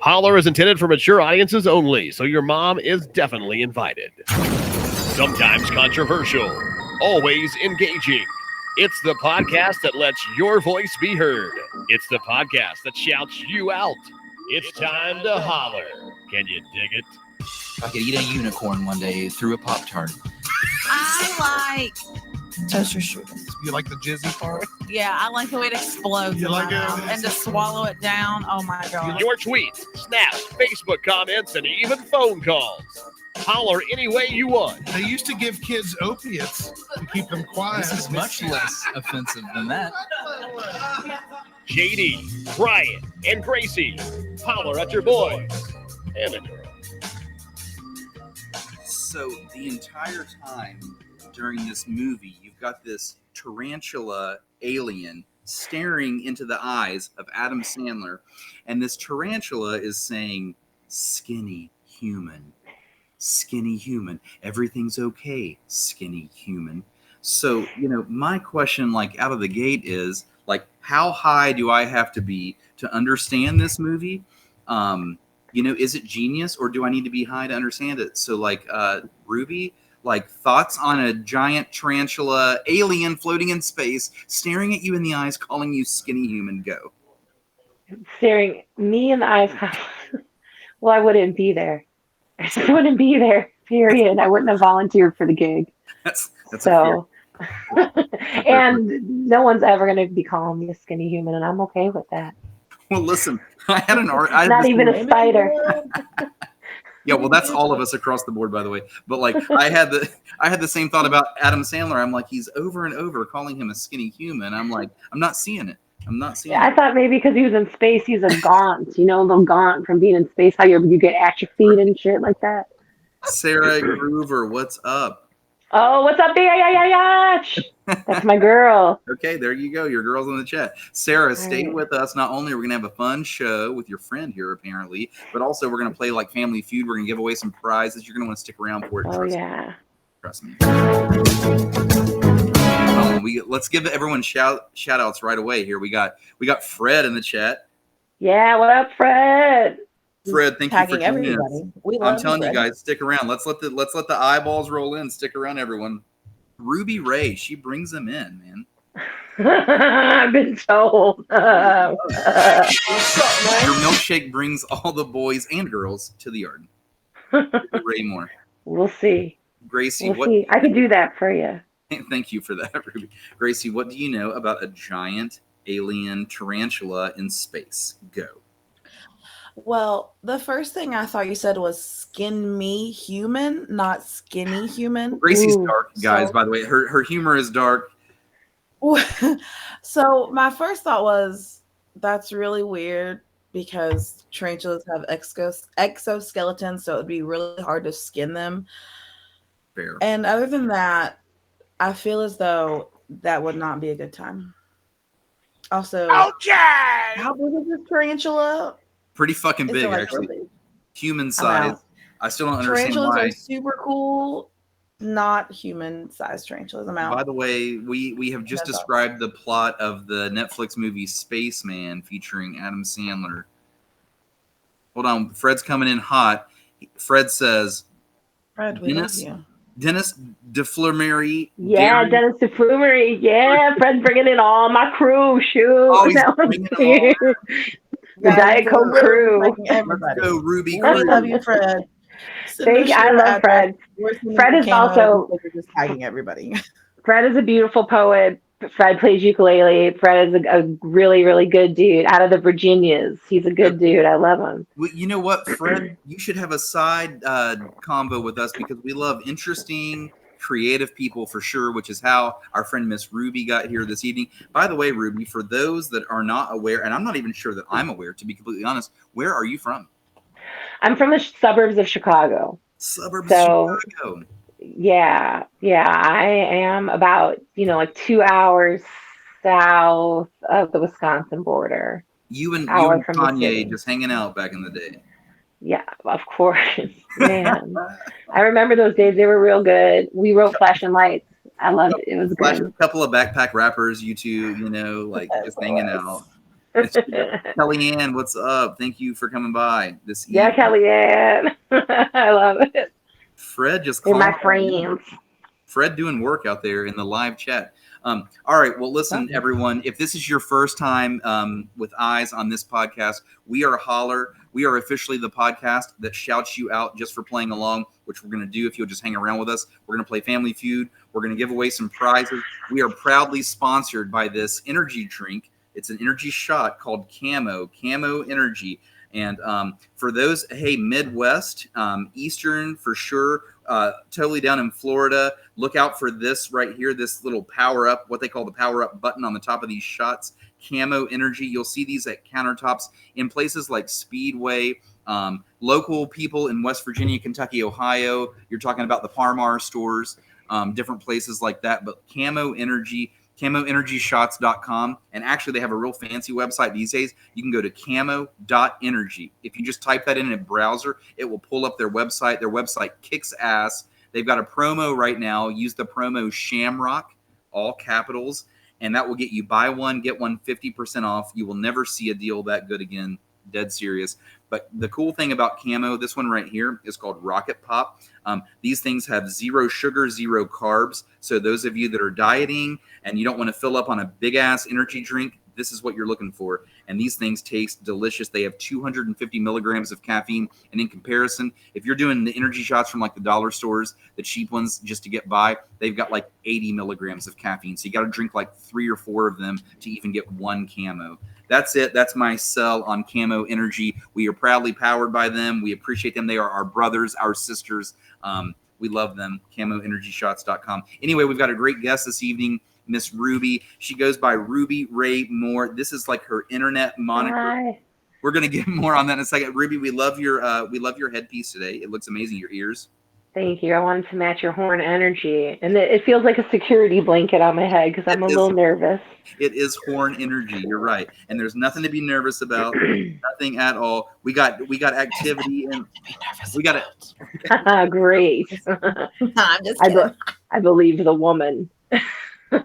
Holler is intended for mature audiences only, so your mom is definitely invited. Sometimes controversial, always engaging. It's the podcast that lets your voice be heard. It's the podcast that shouts you out. It's time to holler. Can you dig it? If I could eat a unicorn one day through a Pop-Tart. I like toaster strudels. You like the jizzy part? Yeah, I like the way it explodes in my mouth and to swallow it down. Oh my god! Your tweets, snaps, Facebook comments, and even phone calls. Holler any way you want. They used to give kids opiates to keep them quiet. This is much less offensive than that. JD, Brian, and Gracie. Holler at your boys and a girl. So the entire time during this movie, you've got this tarantula alien staring into the eyes of Adam Sandler, and this tarantula is saying, "Skinny human. Skinny human. Everything's okay, skinny human." So, my question, out of the gate is, how high do I have to be to understand this movie? Is it genius, or do I need to be high to understand it? So, Ruby, thoughts on a giant tarantula alien floating in space, staring at you in the eyes, calling you skinny human, go. Staring me in the eyes. Well, I wouldn't be there. I wouldn't be there, period. I wouldn't have volunteered for the gig. That's so, and no one's ever going to be calling me a skinny human, and I'm okay with that. Well, listen, I had an art. Not even a spider. Yeah, well, that's all of us across the board, by the way. But I had the same thought about Adam Sandler. I'm like, he's over and over calling him a skinny human. I'm like, I'm not seeing it. I thought maybe because he was in space, he's a gaunt. The gaunt from being in space, how you get atrophied and shit like that. Sarah Groover, what's up? Oh, what's up, bitch? That's my girl. Okay, there you go. Your girl's in the chat. Sarah, stay with us. Not only are we going to have a fun show with your friend here, apparently, but also we're going to play Family Feud. We're going to give away some prizes. You're going to want to stick around for it. Oh, yeah. Trust me. Let's give everyone shout outs right away here. We got Fred in the chat. Yeah, what up, Fred? Fred, thank you for joining us. I'm telling you guys, stick around. Let's let the eyeballs roll in. Stick around, everyone. Ruby Ray, she brings them in, man. I've been told. Your milkshake brings all the boys and girls to the yard. Ray Moore. We'll see. Gracie, we'll see. I can do that for you. Thank you for that, Ruby. Gracie, what do you know about a giant alien tarantula in space? Go. Well, the first thing I thought you said was skin me human, not skinny human. Gracie's dark, guys, by the way. Her humor is dark. So my first thought was, that's really weird because tarantulas have exoskeletons, so it would be really hard to skin them. Fair. And other than that, I feel as though that would not be a good time. Also, okay. How big is this tarantula? Pretty fucking big, actually. Really? Human size. I still don't understand tarantulas why. Are super cool, not human-sized tarantulas. I'm out. By the way, we have just described the plot of the Netflix movie Spaceman featuring Adam Sandler. Hold on, Fred's coming in hot. Fred says, Fred, we love you. Dennis DeFleury. Yeah, Gary. Dennis DeFleury. Yeah, Fred's bringing in all my crew. Shoot. Oh, he's bringing in all. The Diet Coke crew. Let's go, Ruby. We love you, Fred. I love Fred. Fred is also just tagging everybody. Fred is a beautiful poet. Fred plays ukulele. Fred is a really, really good dude out of the Virginias. He's a good dude. I love him. Well, you know what, Fred? You should have a side combo with us because we love interesting, creative people for sure, which is how our friend Miss Ruby got here this evening. By the way, Ruby, for those that are not aware, and I'm not even sure that I'm aware, to be completely honest, where are you from? I'm from the suburbs of Chicago. Suburbs of Chicago. Yeah. I am about 2 hours south of the Wisconsin border. You and Kanye just hanging out back in the day. Yeah, of course, man. I remember those days. They were real good. We wrote Flashing Lights. I loved it. It was good. A couple of backpack rappers, you two, just hanging out. Kellyanne, what's up? Thank you for coming by this Yeah, evening. Kellyanne. I love it. Fred just They're my called. friends. Fred doing work out there in the live chat. All right. Well, listen, everyone. If this is your first time with eyes on this podcast, we are Holler. We are officially the podcast that shouts you out just for playing along, which we're going to do if you'll just hang around with us. We're going to play Family Feud. We're going to give away some prizes. We are proudly sponsored by this energy drink. It's an energy shot called Camo Energy. And for those, hey, Midwest, Eastern for sure, totally down in Florida, look out for this right here, this little power up, what they call the power up button on the top of these shots, Camo Energy. You'll see these at countertops in places like Speedway, local people in West Virginia, Kentucky, Ohio. You're talking about the Parmar stores, different places like that. But Camo Energy, CamoEnergyShots.com. And actually, they have a real fancy website these days. You can go to camo.energy. If you just type that in a browser, it will pull up their website. Their website kicks ass. They've got a promo right now. Use the promo Shamrock, all capitals, and that will get you buy one, get one 50% off. You will never see a deal that good again. Dead serious. But the cool thing about Camo, this one right here, is called Rocket Pop. These things have 0 sugar, 0 carbs. So those of you that are dieting and you don't want to fill up on a big-ass energy drink, this is what you're looking for. And these things taste delicious. They have 250 milligrams of caffeine. And in comparison, if you're doing the energy shots from like the dollar stores, the cheap ones just to get by, they've got like 80 milligrams of caffeine. So you got to drink like 3 or 4 of them to even get one Camo. That's it. That's my sell on Camo Energy. We are proudly powered by them. We appreciate them. They are our brothers, our sisters. We love them. CamoEnergyShots.com. Anyway, we've got a great guest this evening, Miss Ruby. She goes by Ruby Ray Moore. This is like her internet moniker. Hi. We're gonna get more on that in a second. Ruby, we love your headpiece today. It looks amazing. Your ears. Thank you. I wanted to match your horn energy. And it feels like a security blanket on my head because I'm a little nervous. It is horn energy. You're right. And there's nothing to be nervous about. Nothing at all. We got activity and we got it. Great. I'm just kidding. I believe the woman. Oh,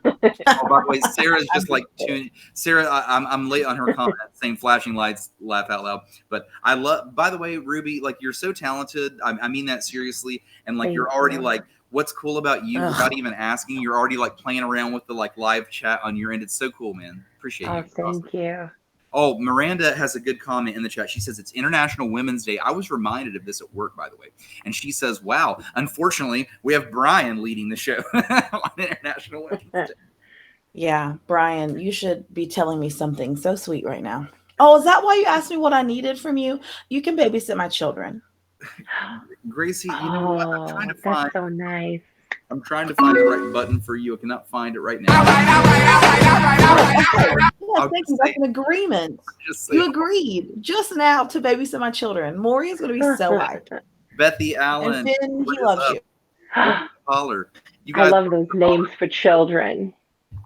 by the way, Sarah's just like tuning. Sarah, I'm late on her comment saying flashing lights, laugh out loud. But I love, by the way, Ruby, like you're so talented. I mean that seriously. And like you're already like, what's cool about you without even asking, you're already like playing around with the like live chat on your end. It's so cool, man. Appreciate you. Thank you. Oh, Miranda has a good comment in the chat. She says it's International Women's Day. I was reminded of this at work, by the way. And she says, wow, unfortunately, we have Brian leading the show on International Women's Day. Yeah, Brian, you should be telling me something so sweet right now. Oh, is that why you asked me what I needed from you? You can babysit my children. Gracie, you know what? I'm trying to find. That's so nice. I'm trying to find the right button for you. I cannot find it right now. Yeah, thank you. That's an agreement. You agreed just now to babysit my children. Maury is going to be so hyped. Bethy Allen. And Finn, he loves you. Holler. You guys, I love those names for children.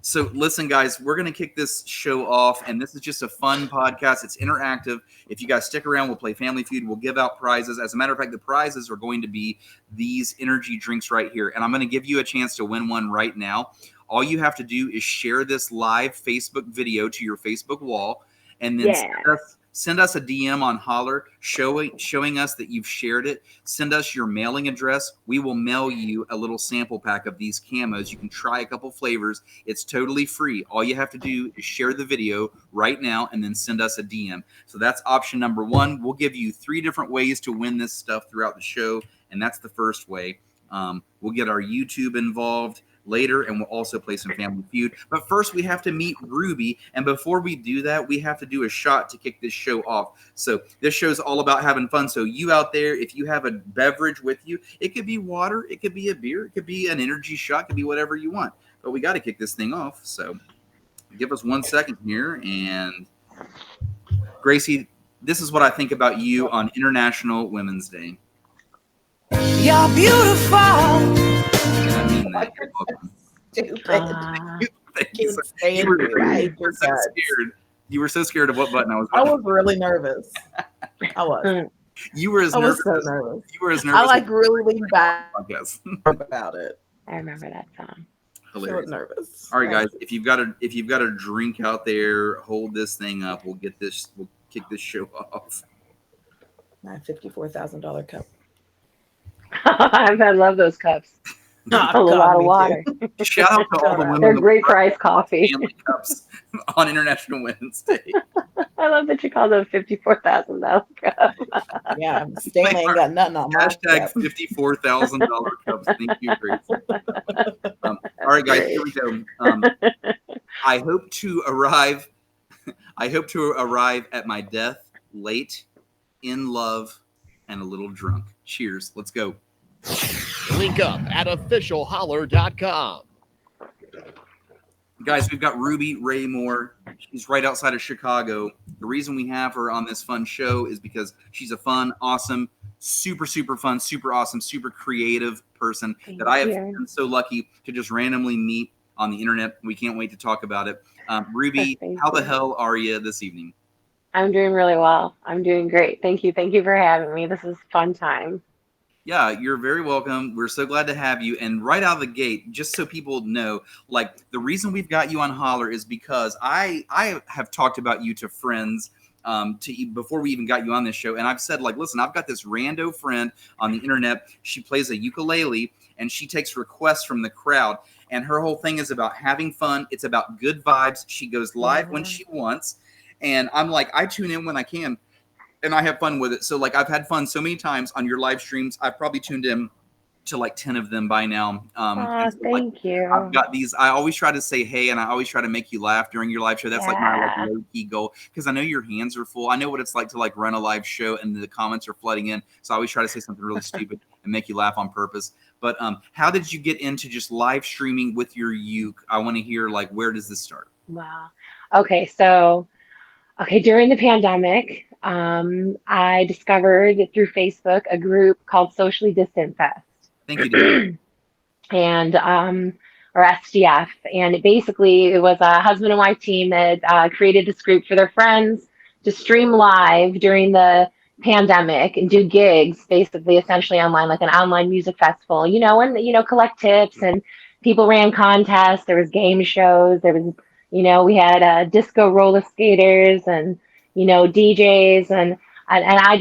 So listen, guys, we're going to kick this show off, and this is just a fun podcast. It's interactive. If you guys stick around, we'll play Family Feud. We'll give out prizes. As a matter of fact, the prizes are going to be these energy drinks right here, and I'm going to give you a chance to win one right now. All you have to do is share this live Facebook video to your Facebook wall, and then send us a DM on Holler showing us that you've shared it. Send us your mailing address. We will mail you a little sample pack of these camos. You can try a couple flavors. It's totally free. All you have to do is share the video right now and then send us a DM. So that's option number 1. We'll give you 3 different ways to win this stuff throughout the show, and that's the first way. We'll get our YouTube involved later, and we'll also play some Family Feud. But first, we have to meet Ruby, and before we do that, we have to do a shot to kick this show off. So this show's all about having fun. So you out there, if you have a beverage with you, it could be water, it could be a beer, it could be an energy shot, it could be whatever you want. But we got to kick this thing off. So give us 1 second here. And Gracie, this is what I think about you on International Women's Day. You're beautiful. I mean that. Stupid. Thank you. You were so scared of what button I was. I was really nervous. I was. You were as nervous. I was so nervous. You were as nervous. I like really leaned back podcast about it. I remember that song. Hilarious. nervous. All right, guys. If you've got a drink out there, hold this thing up. We'll kick this show off. My $54,000 cup. I love those cups. Oh, A God, lot of me water. too. Shout out to all the women. They're that great wear price coffee. family cups on International Women's Day. I love that you call them $54,000 cup. Yeah, Stan ain't got nothing on my Hashtag cup. $54,000 cups. Thank you, Grace. All right, guys, here we go. I hope to arrive at my death late, in love, and a little drunk. Cheers. Let's go. Link up at officialholler.com. Guys, we've got Ruby Ray Moore. She's right outside of Chicago. The reason we have her on this fun show is because she's a fun, awesome, super, super fun, super awesome, super creative person that I have been so lucky to just randomly meet on the internet. We can't wait to talk about it. Ruby, how the hell are you this evening? I'm doing really well. I'm doing great. Thank you. Thank you for having me. This is a fun time. Yeah, you're very welcome. We're so glad to have you. And right out of the gate, just so people know, like the reason we've got you on Holler is because I have talked about you to friends before we even got you on this show. And I've said, like, listen, I've got this rando friend on the internet. She plays a ukulele and she takes requests from the crowd. And her whole thing is about having fun. It's about good vibes. She goes live when she wants. And I'm like, I tune in when I can. And I have fun with it. So, like, I've had fun so many times on your live streams. I've probably tuned in to like 10 of them by now. So, thank you. I've got these. I always try to say hey, and I always try to make you laugh during your live show. That's like my low-key goal because I know your hands are full. I know what it's like to like run a live show and the comments are flooding in. So I always try to say something really stupid and make you laugh on purpose. But how did you get into just live streaming with your uke? I want to hear, like, where does this start? Wow. Okay, so during the pandemic, I discovered through Facebook a group called Socially Distant Fest. Thank you. And or SDF, and it was a husband and wife team that created this group for their friends to stream live during the pandemic and do gigs, basically, essentially online, like an online music festival. And collect tips, and people ran contests. There was game shows. There was, we had disco roller skaters and DJs and I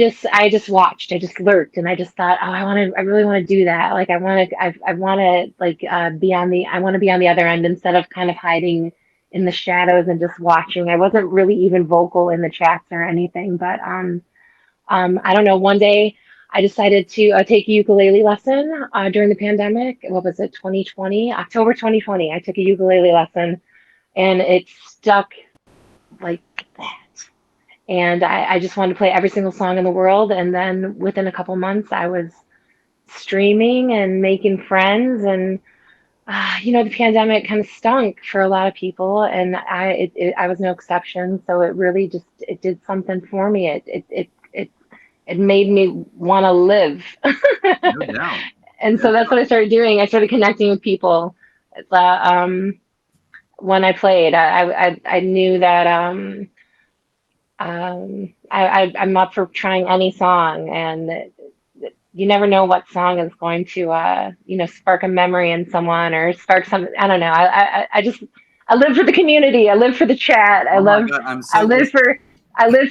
just watched. I just lurked, and I just thought, oh, I really want to do that. Like, I want to like be on the other end instead of kind of hiding in the shadows and just watching. I wasn't really even vocal in the chats or anything, but I don't know. One day I decided to take a ukulele lesson during the pandemic. What was it? 2020, October 2020. I took a ukulele lesson, and it stuck like that. And I just wanted to play every single song in the world. And then within a couple months, I was streaming and making friends. And, the pandemic kind of stunk for a lot of people. And I was no exception. So it really it did something for me. It made me want to live. No doubt. And so that's what I started doing. I started connecting with people. When I played, I knew that I'm up for trying any song, and you never know what song is going to spark a memory in someone or spark something. I don't know. I live for the community. I live for the chat. I live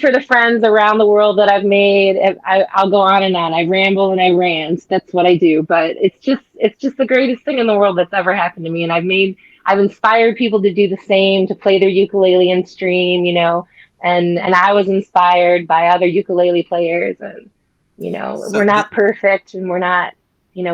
for the friends around the world that I've made. I'll go on and on. I ramble and I rant. That's what I do. But it's just the greatest thing in the world that's ever happened to me. And I've inspired people to do the same, to play their ukulele and stream, and I was inspired by other ukulele players. And, we're not perfect and we're not,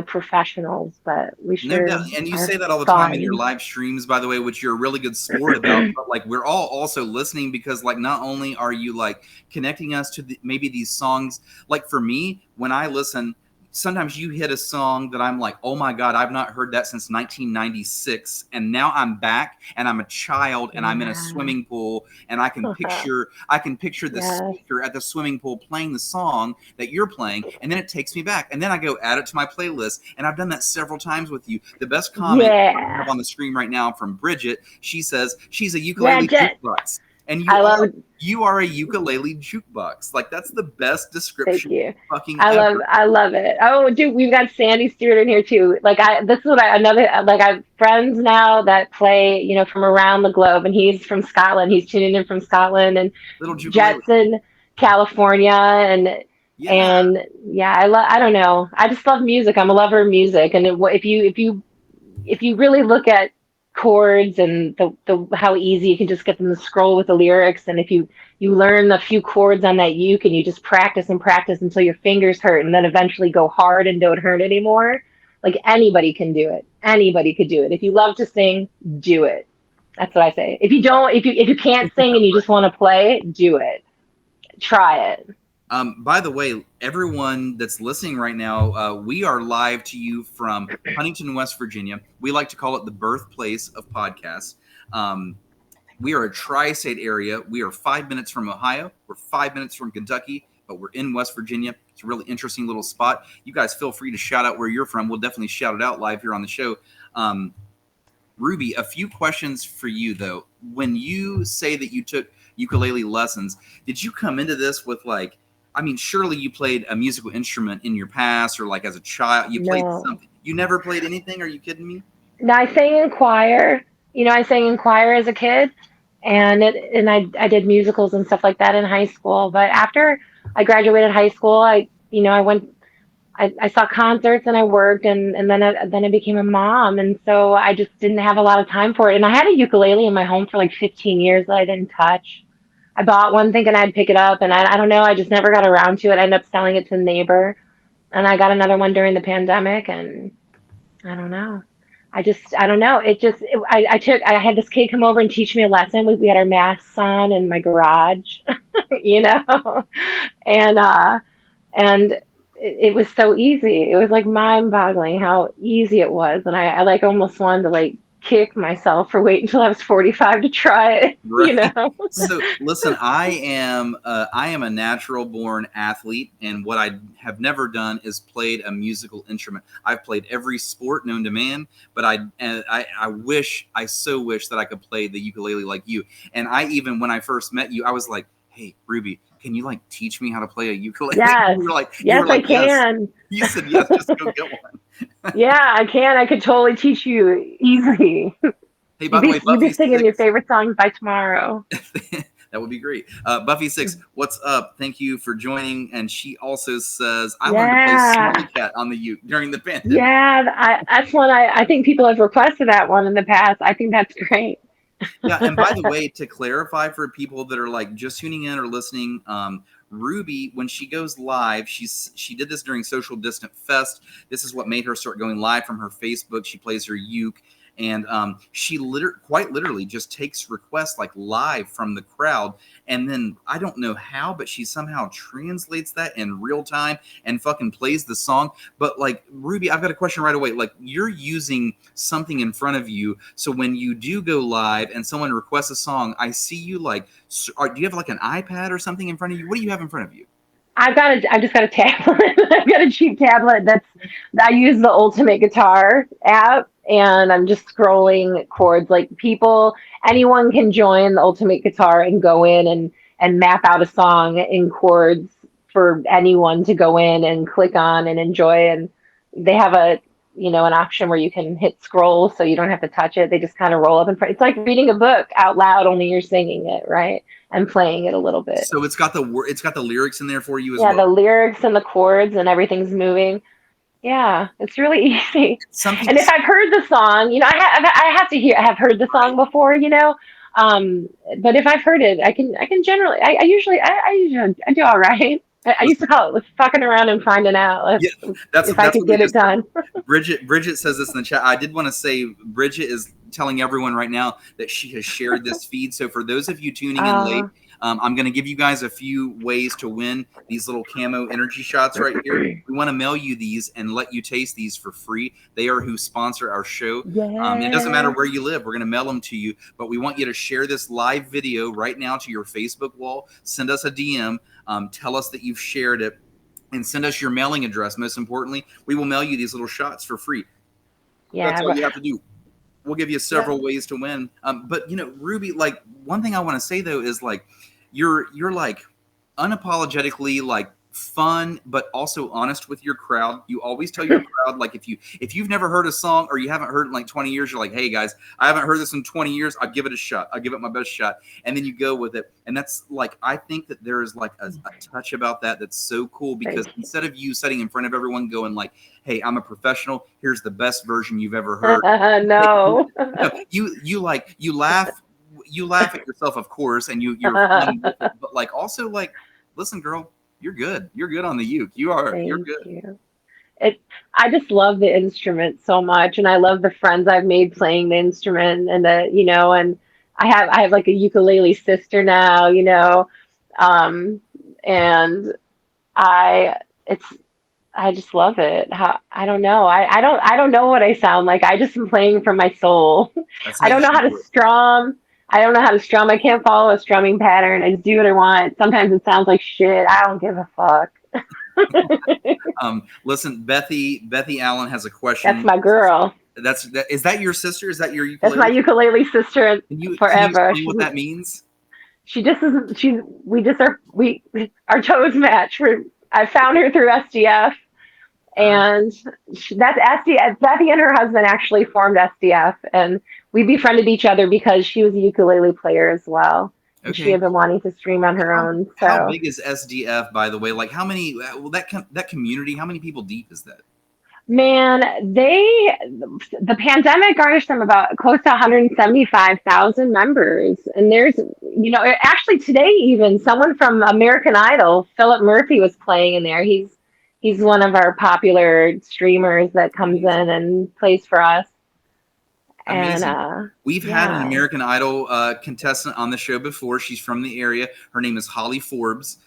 professionals, but we sure. No doubt. And you say that all the time in your live streams, by the way, which you're a really good sport about. But like, we're all also listening because, like, not only are you like connecting us to maybe these songs, like for me, when I listen, sometimes you hit a song that I'm like, oh my God, I've not heard that since 1996. And now I'm back and I'm a child and I'm in a swimming pool and I can picture the speaker at the swimming pool playing the song that you're playing. And then it takes me back. And then I go add it to my playlist. And I've done that several times with you. The best comment I have on the screen right now from Bridget, she says she's a ukulele jukebox. And I love. you are a ukulele jukebox. Like that's the best Thank description you. fucking ever. I love it. Oh, dude, we've got Sandy Stewart in here too. Like this is what I have friends now that play, from around the globe, and he's from Scotland. He's tuning in from Scotland and Little ukulele. Jetson, California, Yeah. and yeah, I don't know. I just love music. I'm a lover of music, and if you really look at chords and the how easy you can just get them to scroll with the lyrics, and if you learn a few chords on that uke and you just practice and practice until your fingers hurt and then eventually go hard and don't hurt anymore, like anybody can do it. Anybody could do it. If you love to sing, do it. That's what I say. If you can't sing and you just want to play, do it. Try it. By the way, everyone that's listening right now, we are live to you from Huntington, West Virginia. We like to call it the birthplace of podcasts. We are a tri-state area. We are 5 minutes from Ohio. We're 5 minutes from Kentucky, but we're in West Virginia. It's a really interesting little spot. You guys feel free to shout out where you're from. We'll definitely shout it out live here on the show. Ruby, a few questions for you, though. When you say that you took ukulele lessons, did you come into this with surely you played a musical instrument in your past or like as a child, you played something. You never played anything? Are you kidding me? No, I sang in choir. I sang in choir as a kid, and I did musicals and stuff like that in high school. But after I graduated high school, I saw concerts and I worked, and then I became a mom, and so I just didn't have a lot of time for it. And I had a ukulele in my home for like 15 years that I didn't touch. I bought one thinking I'd pick it up, and I don't know, I just never got around to it. I ended up selling it to a neighbor, and I got another one during the pandemic, and I don't know. I don't know. I had this kid come over and teach me a lesson. We had our masks on in my garage, you know, and it was so easy. It was like mind-boggling how easy it was, and I like almost wanted to like kick myself for waiting until I was 45 to try it. Right. So listen, I am a natural born athlete, and what I have never done is played a musical instrument. I've played every sport known to man, but I so wish that I could play the ukulele like you. And when I first met you, I was like, hey, Ruby, can you like teach me how to play a ukulele? Yes. I can. You said yes, just go get one. Yeah, I can. I could totally teach you easy. Hey, by the way, you'll be singing your favorite songs by tomorrow. That would be great. Buffy6, what's up? Thank you for joining. And she also says, I learned to play Smelly Cat on the uke during the pandemic. Yeah, that's one I think people have requested that one in the past. I think that's great. Yeah, and by the way, to clarify for people that are like just tuning in or listening, Ruby, when she goes live, she did this during Social Distant Fest. This is what made her start going live from her Facebook. She plays her uke, and she quite literally just takes requests like live from the crowd, and then I don't know how, but she somehow translates that in real time and fucking plays the song. But like, Ruby, I've got a question right away. Like, you're using something in front of you, so when you do go live and someone requests a song, I see you like, do you have like an iPad or something in front of you? What do you have in front of you? I've just got a tablet. I've got a cheap tablet I use the Ultimate Guitar app, and I'm just scrolling chords. Like anyone can join the Ultimate Guitar and go in and map out a song in chords for anyone to go in and click on and enjoy. And they have an option where you can hit scroll so you don't have to touch it. They just kind of roll up in front. It's like reading a book out loud, only you're singing it, right? And playing it a little bit. So it's got the lyrics in there for you as well. Yeah, the lyrics and the chords and everything's moving. Yeah, it's really easy. And if I've heard the song, I have heard the song before, but if I've heard it, I can generally, I usually do all right. I used to call it fucking around and finding out if I could get it done. Bridget says this in the chat. I did want to say Bridget is telling everyone right now that she has shared this feed. So for those of you tuning in late, I'm going to give you guys a few ways to win these little camo energy shots right here. We want to mail you these and let you taste these for free. They are who sponsor our show. It doesn't matter where you live. We're going to mail them to you, but we want you to share this live video right now to your Facebook wall. Send us a DM. Tell us that you've shared it, and send us your mailing address. Most importantly, we will mail you these little shots for free. Yeah, that's all you have to do. We'll give you several ways to win. But Ruby, like one thing I want to say though is like you're like unapologetically like fun, but also honest with your crowd. You always tell your crowd, like if you've never heard a song or you haven't heard it in like 20 years, you're like, hey guys, I haven't heard this in 20 years. I'll give it a shot. I'll give it my best shot. And then you go with it. And that's like, I think that there is like a touch about that that's so cool, because instead of you sitting in front of everyone going like, hey, I'm a professional, here's the best version you've ever heard. No. You laugh at yourself, of course, and you're funny with it, but like also like, listen, girl, you're good. You're good on the uke. You're good. You. I just love the instrument so much, and I love the friends I've made playing the instrument, and and I have like a ukulele sister now, and I just love it. I don't know. I don't know what I sound like. I just am playing from my soul. I don't know how to strum. I don't know how to strum. I can't follow a strumming pattern. I just do what I want. Sometimes it sounds like shit. I don't give a fuck. Listen, Bethy Allen has a question. That's my girl. Is that your sister? Is that your ukulele? That's my ukulele sister forever. Can you what that means? She just isn't. Our toes match. I found her through SDF, and that's SDF. Bethy and her husband actually formed SDF, and we befriended each other because she was a ukulele player as well. Okay. She had been wanting to stream on her own. So. How big is SDF, by the way? Like, how many? Well, that community. How many people deep is that? Man, the pandemic garnished them about close to 175,000 members, and there's actually today even someone from American Idol, Philip Murphy, was playing in there. He's one of our popular streamers that comes in and plays for us. Amazing. And we've had an American Idol contestant on the show before. She's from the area. Her name is Holly Forbes.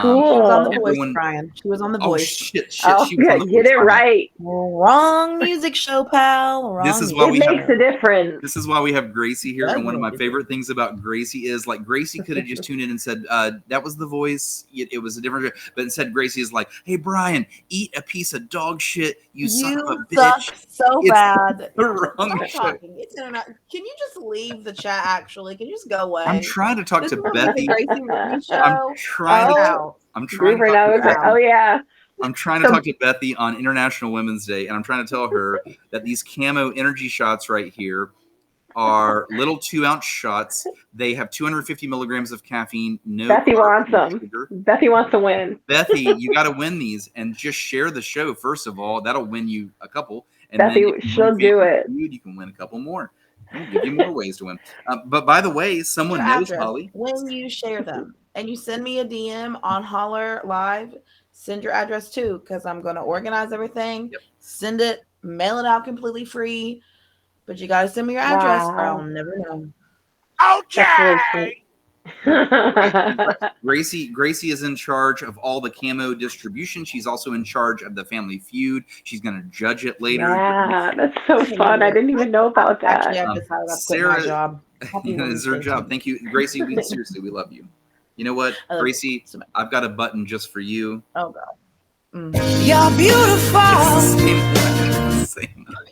Cool. She was on The Voice, Brian. She was on The Voice. Shit. She was on The Voice, it right. Wrong music show, pal. Wrong. This is why it makes a difference. This is why we have Gracie here. And one of my favorite things about Gracie is like Gracie could have just tuned in and said, that was The Voice. It was a different show. But instead Gracie is like, hey, Brian, eat a piece of dog shit. You son of a bitch. Suck so bad. The wrong show. It's internet. Can you just leave the chat, actually? Can you just go away? I'm trying to talk to Bethy. I'm trying to I'm trying to talk to Oh yeah. I'm trying to talk to Bethy on International Women's Day, and I'm trying to tell her that these camo energy shots right here are little 2-ounce shots. They have 250 milligrams of caffeine. No, Bethy wants them. Sugar. Bethy wants to win. Bethy, you got to win these, and just share the show. First of all, that'll win you a couple. And Bethy, she'll do it. You can win a couple more. I'll give you more ways to win. But by the way, someone knows Holly. When you share them and you send me a DM on Holler Live, send your address too, because I'm going to organize everything. Yep. Send it, mail it out completely free. But you got to send me your address or I'll never know. Okay. Gracie is in charge of all the camo distribution. She's also in charge of the Family Feud. She's going to judge it later. Yeah, that's so fun. I didn't even know about that. Actually, I decided to quit my job. It's her job. Thank you, Gracie. Seriously, we love you. You know what, Gracie? I've got a button just for you. Oh God. You're beautiful.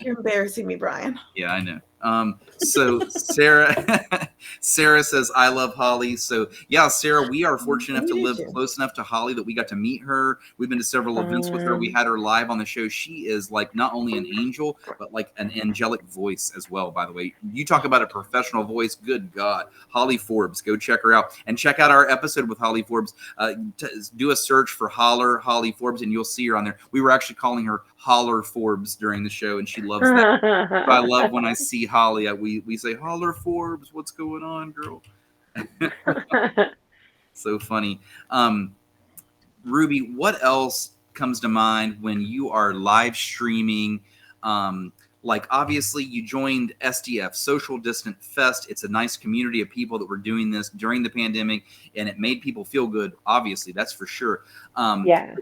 You're embarrassing me, Brian. Yeah, I know. So Sarah says, I love Holly. So yeah, Sarah, we are fortunate enough to live close enough to Holly that we got to meet her. We've been to several events with her. We had her live on the show. She is like not only an angel, but like an angelic voice as well, by the way. You talk about a professional voice. Good God. Holly Forbes, go check her out. And check out our episode with Holly Forbes. Do a search for Holler Holly Forbes and you'll see her on there. We were actually calling her Holler Forbes during the show, and she loves that. So I love when I see Holly. We say, Holler Forbes, what's going on, girl? So funny. Ruby, what else comes to mind when you are live streaming? Like, obviously, you joined SDF, Social Distant Fest. It's a nice community of people that were doing this during the pandemic, and it made people feel good. Obviously, that's for sure.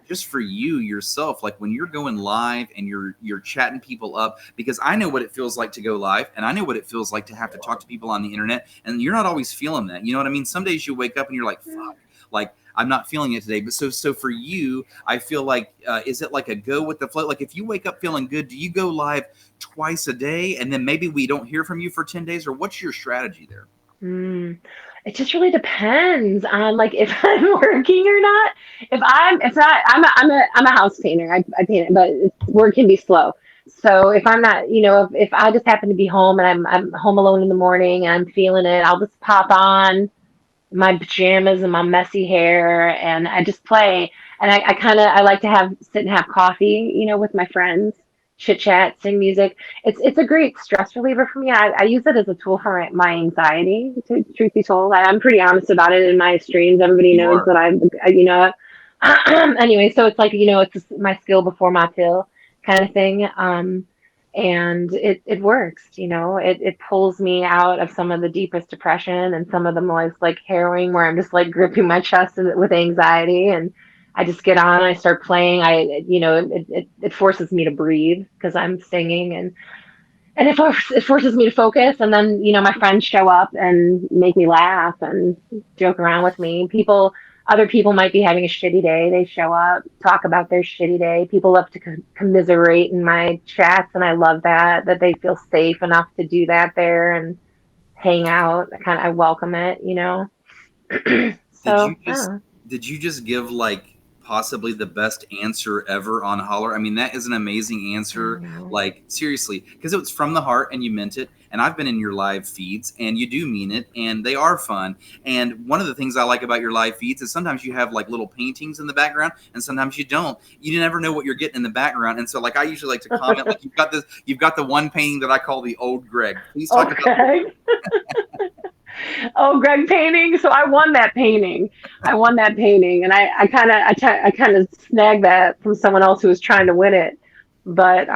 Just for you yourself, like when you're going live and you're chatting people up, because I know what it feels like to go live, and I know what it feels like to have to talk to people on the internet, and you're not always feeling that. You know what I mean? Some days you wake up and you're like, fuck. Like, I'm not feeling it today. But so for you, I feel like, is it like a go with the flow? Like if you wake up feeling good, do you go live twice a day and then maybe we don't hear from you for 10 days, or what's your strategy there? It just really depends on like if I'm working or not. If not, I'm a house painter. I paint it, but work can be slow. So if I'm not, if I just happen to be home and I'm home alone in the morning and I'm feeling it, I'll just pop on my pajamas and my messy hair and I just play. And I like to sit and have coffee, with my friends, chit chat, sing music. It's a great stress reliever for me. I use it as a tool for my anxiety, truth be told. I'm pretty honest about it in my streams. Everybody You knows are. that anyway, so it's like, it's just my skill before my pill kind of thing. And it works, it pulls me out of some of the deepest depression and some of the most like harrowing where I'm just like gripping my chest with anxiety, and I just get on, I start playing. It forces me to breathe because I'm singing, and it forces me to focus. And then, my friends show up and make me laugh and joke around with me. Other people might be having a shitty day. They show up, talk about their shitty day. People love to commiserate in my chats, and I love that they feel safe enough to do that there and hang out. I welcome it. Did So, you just did you just give like possibly the best answer ever on Holler? I mean, that is an amazing answer. Like seriously, because it was from the heart and you meant it. And I've been in your live feeds and you do mean it and they are fun. And one of the things I like about your live feeds is sometimes you have like little paintings in the background and sometimes you don't. You never know what you're getting in the background. And so like I usually like to comment like you've got the one painting that I call the old Greg. Please talk about Oh, Greg painting. So I won that painting. And I kind of snagged that from someone else who was trying to win it. But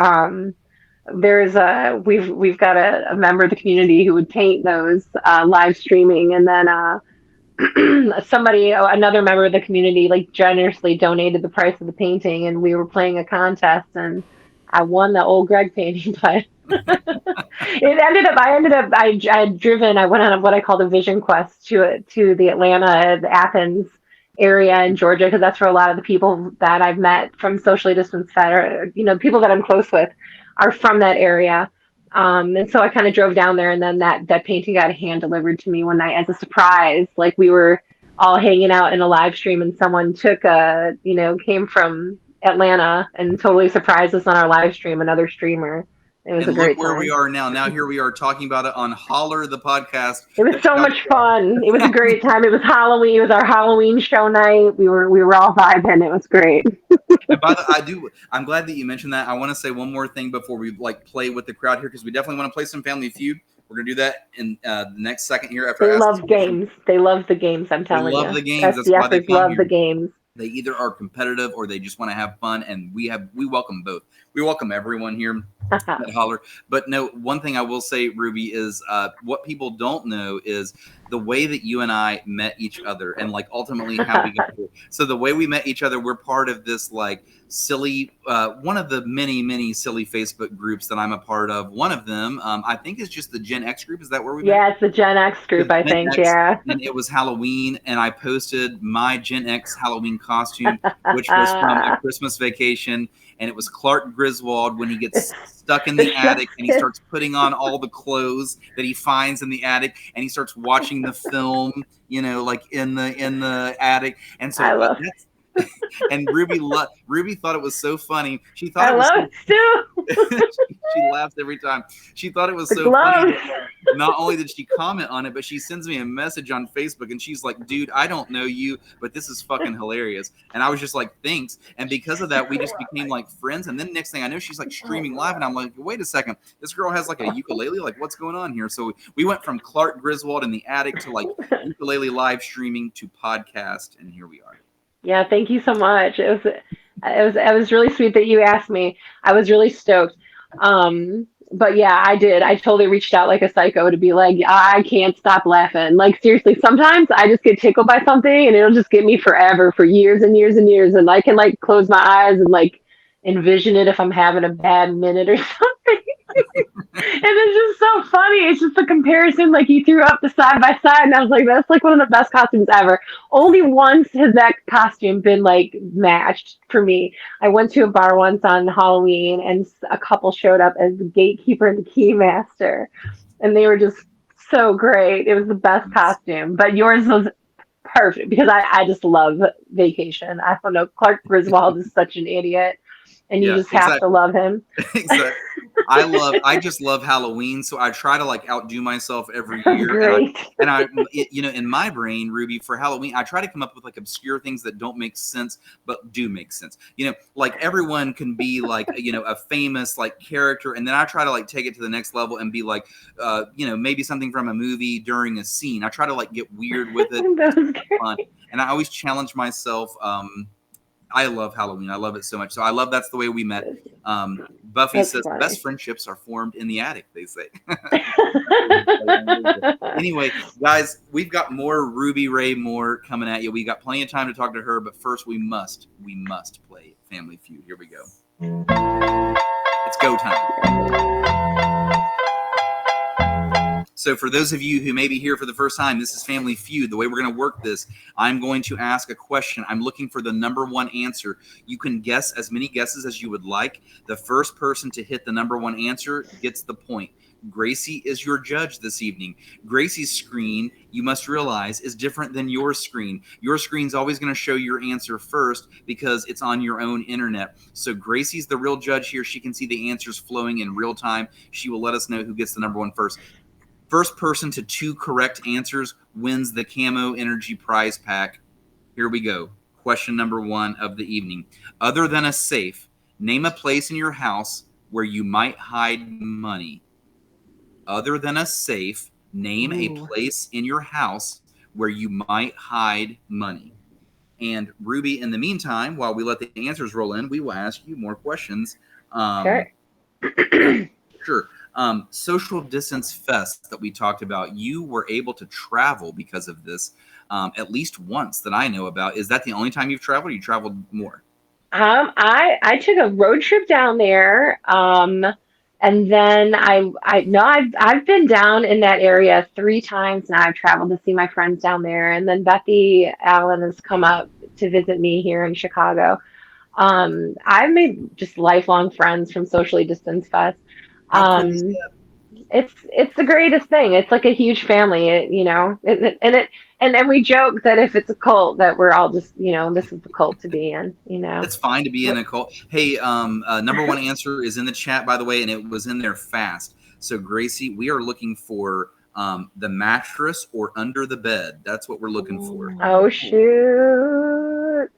we've got a member of the community who would paint those live streaming, and then another member of the community like generously donated the price of the painting, and we were playing a contest, and I won the old Greg painting, but I went on what I call the vision quest to the Athens area in Georgia, because that's where a lot of the people that I've met from socially distanced fed, or people that I'm close with, are from that area. And so I kind of drove down there, and then that painting got hand delivered to me one night as a surprise. Like we were all hanging out in a live stream, and someone came from Atlanta and totally surprised us on our live stream, another streamer. It was and a great look where time. we are now. Now here we are talking about it on Holler, the podcast. It was so much fun. It was a great time. It was Halloween. It was our Halloween show night. We were all vibing. It was great. And I'm glad that you mentioned that. I want to say one more thing before we like play with the crowd here, because we definitely want to play some Family Feud. We're gonna do that in the next second here after. They love games. They love the games. I'm telling you. They love the games. That's why they come love here. the games. They either are competitive or they just want to have fun, and we welcome both. We welcome everyone here at Holler. But no, one thing I will say, Ruby, is what people don't know is the way that you and I met each other, and like ultimately how we got here. So the way we met each other, we're part of this like silly, one of the many silly Facebook groups that I'm a part of. One of them, I think, is just the Gen X group. Is that where we met? Yeah, it's the Gen X group, I think. Yeah. And it was Halloween, and I posted my Gen X Halloween costume, which was from a Christmas Vacation, and it was Clark Griswold when he gets stuck in the attic and he starts putting on all the clothes that he finds in the attic, and he starts watching the film, like in the attic. And so and Ruby thought it was so funny. She thought I love it too. She laughs every time. She thought it was so funny. Not only did she comment on it, but she sends me a message on Facebook, and she's like, "Dude, I don't know you, but this is fucking hilarious." And I was just like, "Thanks." And because of that, we just became like friends. And then next thing I know, she's like streaming live, and I'm like, "Wait a second, this girl has like a ukulele. Like, what's going on here?" So we went from Clark Griswold in the attic to like ukulele live streaming to podcast, and here we are. Yeah, thank you so much. It was really sweet that you asked me. I was really stoked. But yeah, I did. I totally reached out like a psycho to be like, I can't stop laughing. Like seriously, sometimes I just get tickled by something and it'll just get me forever, for years and years and years. And I can like close my eyes and like envision it if I'm having a bad minute or something. And it's just so funny. It's just a comparison. Like he threw up the side by side, and I was like, "That's like one of the best costumes ever." Only once has that costume been like matched for me. I went to a bar once on Halloween, and a couple showed up as the gatekeeper and the keymaster, and they were just so great. It was the best costume. But yours was perfect because I just love Vacation. I don't know. Clark Griswold is such an idiot, and you Yeah, just have to love him. Exactly. I just love Halloween, so I try to like outdo myself every That's year. great. In my brain, Ruby, for Halloween, I try to come up with like obscure things that don't make sense but do make sense. Like everyone can be like a famous like character, and then I try to like take it to the next level and be like maybe something from a movie during a scene. I try to like get weird with it. That was great. Fun. And I always challenge myself. I love Halloween. I love it so much. So I love that's the way we met. Buffy That's says funny. best friendships are formed in the attic, they say. Anyway, guys, we've got more Ruby Ray Moore coming at you. We got plenty of time to talk to her, but first we must play Family Feud. Here we go. It's go time. So for those of you who may be here for the first time, this is Family Feud. The way we're going to work this, I'm going to ask a question. I'm looking for the number one answer. You can guess as many guesses as you would like. The first person to hit the number one answer gets the point. Gracie is your judge this evening. Gracie's screen, you must realize, is different than your screen. Your screen's always going to show your answer first because it's on your own internet. So Gracie's the real judge here. She can see the answers flowing in real time. She will let us know who gets the number one first. First person to 2 correct answers wins the Camo Energy prize pack. Here we go. Question number 1 of the evening. Other than a safe, name a place in your house where you might hide money. Other than a safe, name a place in your house where you might hide money. And Ruby, in the meantime, while we let the answers roll in, we will ask you more questions. Sure. Sure. Social Distance Fest that we talked about, you were able to travel because of this at least once that I know about. Is that the only time you've traveled, or you traveled more? I took a road trip down there, and then I've been down in that area 3 times now. I've traveled to see my friends down there, and then Bethy Allen has come up to visit me here in Chicago. I've made just lifelong friends from Socially Distance Fest. How cool is that? It's the greatest thing. It's like a huge family, and then we joke that if it's a cult, that we're all just, this is the cult to be in, It's fine to be in a cult. Hey, number one answer is in the chat, by the way, and it was in there fast. So Gracie, we are looking for the mattress or under the bed. That's what we're looking for. Oh shoot!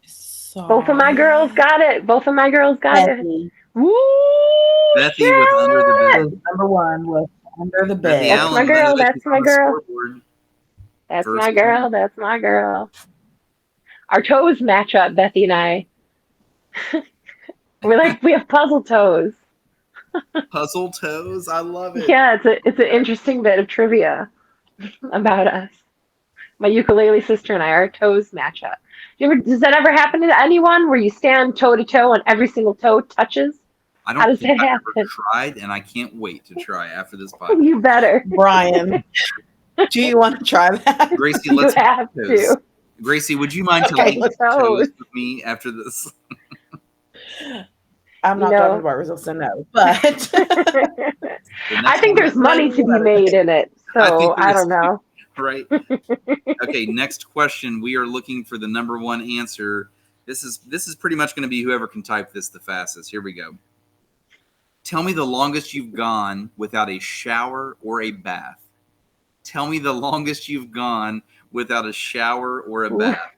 Sorry. Both of my girls got it. Bethy. Woo! Bethy with under the bed. Was number 1 was under the bed. Bethy That's Allen, my girl. by the way, That's she's my on the girl. scoreboard. That's First my girl. one. That's my girl. Our toes match up, Bethy and I. We have puzzle toes. Puzzle toes, I love it. Yeah, it's an interesting bit of trivia about us. My ukulele sister and I, our toes match up. Does that ever happen to anyone where you stand toe to toe and every single toe touches? I How don't does think that I've ever happen? tried, and I can't wait to try after this podcast. You better. Brian, do you want to try that? Gracie, You let's have toes. to. Gracie, would you mind to Okay, link let's toes with me after this? I'm not talking about results, so no. But I think there's money to be made in it, so I don't know. Right. Okay, next question. We are looking for the number one answer. This is pretty much going to be whoever can type this the fastest. Here we go. Tell me the longest you've gone without a shower or a bath. Tell me the longest you've gone without a shower or a bath.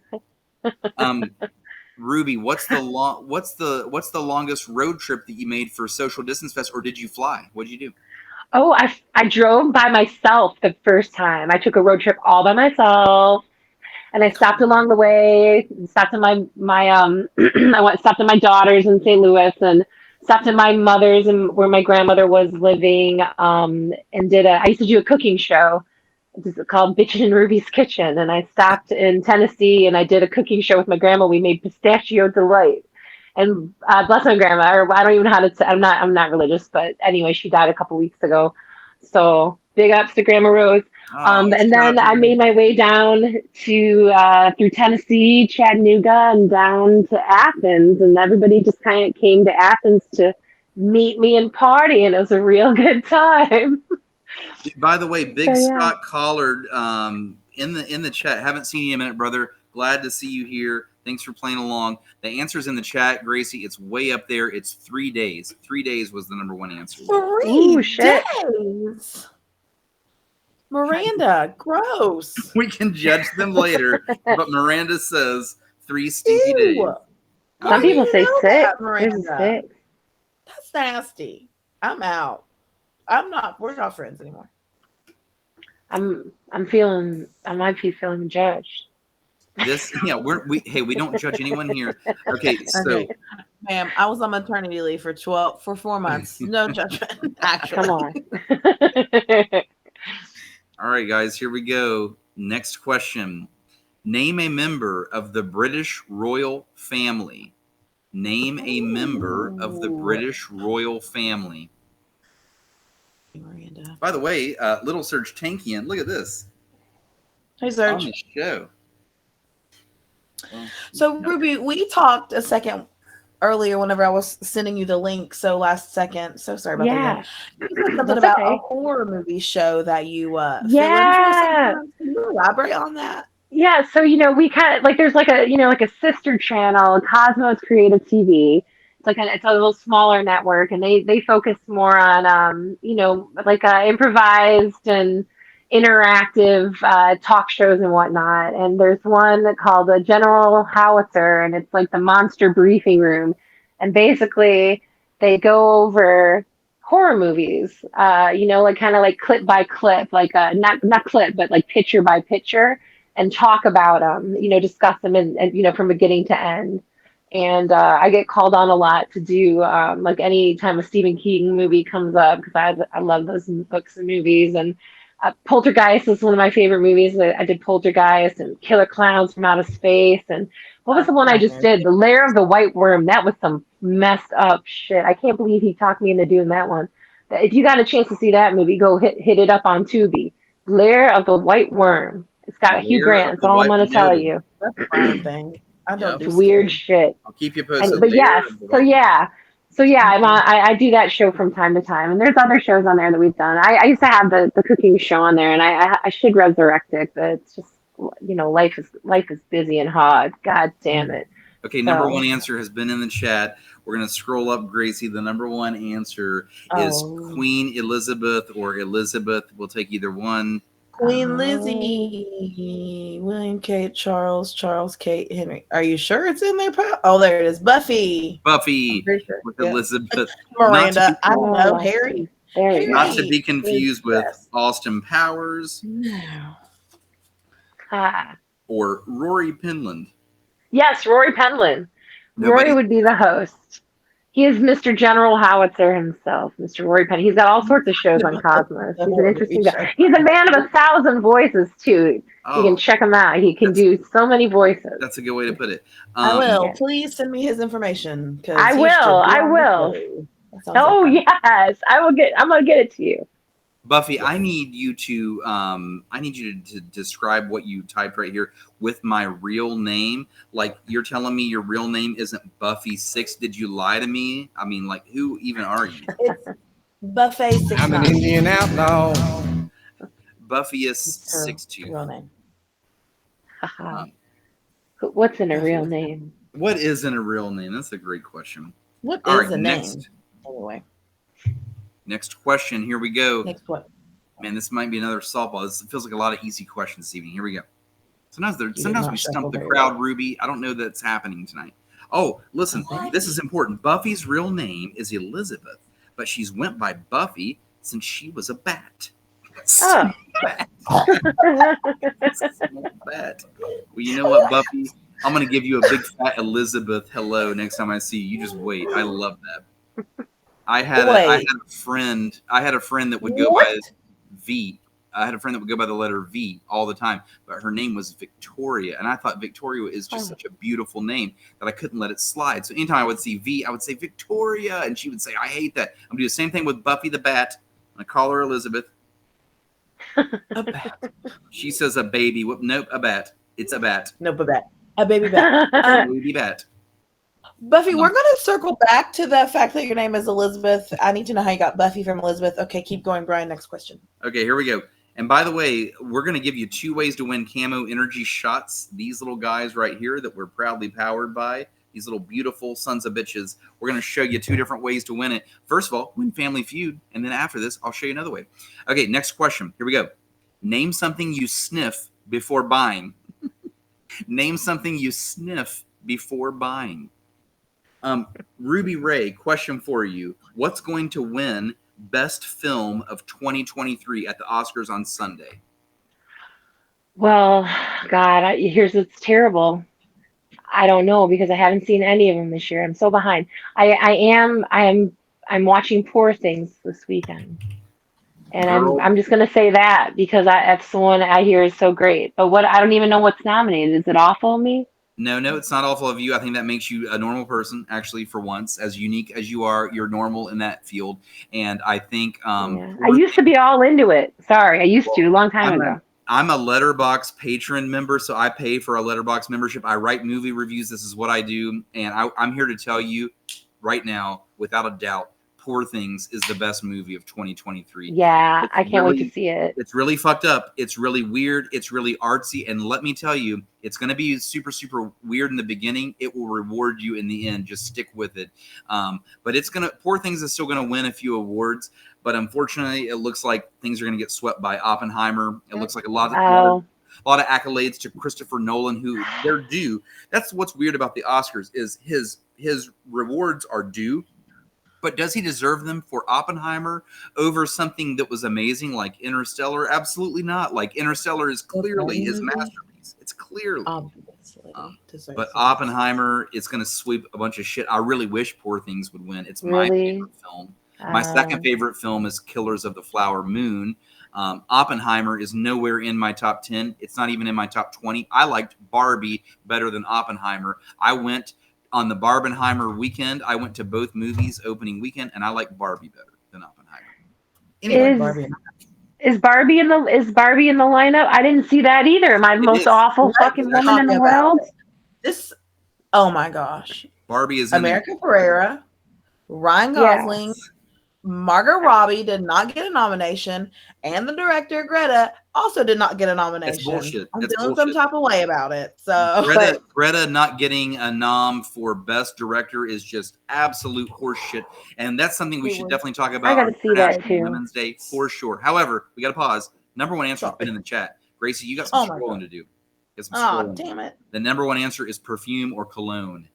Ruby, what's the longest road trip that you made for Social Distance Fest, or did you fly? What did you do? Oh, I drove by myself the first time. I took a road trip all by myself, and I stopped along the way. Stopped at my stopped at my daughter's in St. Louis, and stopped at my mother's and where my grandmother was living. And I used to do a cooking show. It's called Bitchin' in Ruby's Kitchen, and I stopped in Tennessee and I did a cooking show with my grandma. We made pistachio delight, And bless my grandma, or I don't even know how to say, I'm not religious, but anyway, she died a couple weeks ago. So big ups to Grandma Rose. Oh, And shout out then to I Grandma. made my way down to through Tennessee, Chattanooga, and down to Athens, and everybody just kind of came to Athens to meet me and party, and it was a real good time. By the way, Big So yeah. Scott Collard in the chat. Haven't seen you in a minute, brother. Glad to see you here. Thanks for playing along. The answer's in the chat, Gracie. It's way up there. It's 3 days. 3 days was the number one answer. 3 Ooh, shit. days. Miranda, gross. We can judge them later, but Miranda says 3 stinky days. Ew. Some Why do people you say know 6. that, There's a Miranda? 6. That's nasty. I'm out. We're not friends anymore. I might be feeling judged. This, yeah, we don't judge anyone here. Okay, so Okay. Ma'am, I was on maternity leave for 4 months. No judgment, actually. Come on. all right, guys, here we go. Next question. Name a member of the British royal family. Name a member of the British royal family. Miranda. By the way, Little Serge Tankian, look at this. Hey, On Serge. the show. So, Ruby, we talked a second earlier whenever I was sending you the link. So, last second. So sorry about Yeah. that. You said something That's about okay. a horror movie show that you fill in for Yeah. sometimes. Can you elaborate on that? Yeah, so we kind of like there's like a sister channel, Cosmos Creative TV. It's a little smaller network, and they focus more on improvised and interactive talk shows and whatnot. And there's one called the General Howitzer, and it's like the monster briefing room. And basically they go over horror movies, like kind of like clip by clip, like not clip, but like picture by picture, and talk about them, discuss them and from beginning to end. And I get called on a lot to do like any time a Stephen King movie comes up, because I love those books and movies. And Poltergeist is one of my favorite movies. I did Poltergeist and Killer Clowns from Outer Space. And what was the one I just did? The Lair of the White Worm. That was some messed up shit. I can't believe he talked me into doing that one. If you got a chance to see that movie, go hit it up on Tubi. Lair of the White Worm. It's got Hugh Grant. That's all I'm going to tell you. That's a fine thing. I don't do weird scary. shit. I'll keep you posted. But yes, I do that show from time to time, and there's other shows on there that we've done. I used to have the cooking show on there, and I should resurrect it, but it's just life is busy and hard. God damn it. Okay, number one answer has been in the chat. We're going to scroll up, Gracie. The number one answer is Queen Elizabeth or Elizabeth. We'll take either one. Queen Lizzie, William Kate, Charles Kate, Henry. Are you sure it's in there, pal? Oh, there it is. Buffy Sure. With Elizabeth. Miranda. I don't know. Harry. Not to be confused with Austin Powers. No. Or Rory Penland. Yes, Rory Penland. Rory would be the host. He is Mr. General Howitzer himself, Mr. Rory Penland. He's got all sorts of shows on Cosmos. He's an interesting guy. He's a man of 1,000 voices, too. You can check him out. He can do so many voices. That's a good way to put it. I will. Please send me his information. I will. Oh, yes. I'm going to get it to you. Buffy, I need you to describe what you typed right here with my real name. Like, you're telling me your real name isn't Buffy 6. Did you lie to me? I mean, like, who even are you? It's Buffet 6. I'm an Indian outlaw. Buffy is 6'2". Real name. What's in a real name? What is in a real name? That's a great question. What is a name? Anyway. Next question. Here we go. Next what? Man, this might be another softball. This feels like a lot of easy questions this evening. Here we go. Sometimes we stump the crowd, Ruby. I don't know that's happening tonight. Oh, listen. This is important. Buffy's real name is Elizabeth, but she's went by Buffy since she was a bat. Oh. Bat. Bat. Well, you know what, Buffy? I'm going to give you a big fat Elizabeth hello next time I see you. You just wait. I love that. I had a friend that would go by V. I had a friend that would go by the letter V all the time, but her name was Victoria, and I thought Victoria is just such a beautiful name that I couldn't let it slide. So anytime I would see V, I would say Victoria, and she would say, I hate that. I'm gonna do the same thing with Buffy the Bat. I call her Elizabeth. A bat. She says a baby. Nope, a bat. It's a bat. Nope, a bat. A baby bat. Baby bat. Buffy, we're going to circle back to the fact that your name is Elizabeth. I need to know how you got Buffy from Elizabeth. Okay, keep going, Brian. Next question. Okay, here we go. And by the way, we're going to give you 2 ways to win camo energy shots. These little guys right here that we're proudly powered by, these little beautiful sons of bitches. We're going to show you 2 different ways to win it. First of all, win Family Feud. And then after this, I'll show you another way. Okay, next question. Here we go. Name something you sniff before buying. Name something you sniff before buying. Ruby Ray, question for you. What's going to win Best Film of 2023 at the Oscars on Sunday? Well, God, here's what's terrible. I don't know because I haven't seen any of them this year. I'm so behind. I'm watching Poor Things this weekend, and Girl. I'm just gonna say that because that's the one I hear is so great. But I don't even know what's nominated. Is it awful of me? No, it's not awful of you. I think that makes you a normal person, actually, for once. As unique as you are, you're normal in that field. And I think... I used to be all into it. Sorry, I used to a long time ago. I'm a Letterboxd patron member, so I pay for a Letterboxd membership. I write movie reviews. This is what I do. And I'm here to tell you right now, without a doubt, Poor Things is the best movie of 2023. Yeah, I can't wait to see it. It's really fucked up. It's really weird. It's really artsy. And let me tell you, it's going to be super, super weird in the beginning. It will reward you in the end. Just stick with it. But Poor Things is still going to win a few awards. But unfortunately, it looks like things are going to get swept by Oppenheimer. It looks like a lot of accolades to Christopher Nolan, who they're due. That's what's weird about the Oscars is his rewards are due. But does he deserve them for Oppenheimer over something that was amazing like Interstellar? Absolutely not. Like Interstellar is clearly his masterpiece. It's clearly. But Oppenheimer is going to sweep a bunch of shit. I really wish Poor Things would win. It's my favorite film. My second favorite film is Killers of the Flower Moon. Oppenheimer is nowhere in my top 10. It's not even in my top 20. I liked Barbie better than Oppenheimer. I went on the Barbenheimer weekend. I went to both movies opening weekend, and I like Barbie better than Oppenheimer. Anyway, is Barbie in the lineup? I didn't see that either. Am I the most awful fucking woman in the world? Oh my gosh. Barbie is America Ferrera, Ryan Gosling, Margot Robbie did not get a nomination, and the director Greta also did not get a nomination. That's bullshit. I'm feeling some type of way about it. So Greta not getting a nom for Best Director is just absolute horseshit, and that's something we should definitely talk about. I gotta see that too. Women's Day for sure. However, we got to pause. Number one answer has been in the chat. Gracie, you got some scrolling to do. Damn it! The number one answer is perfume or cologne.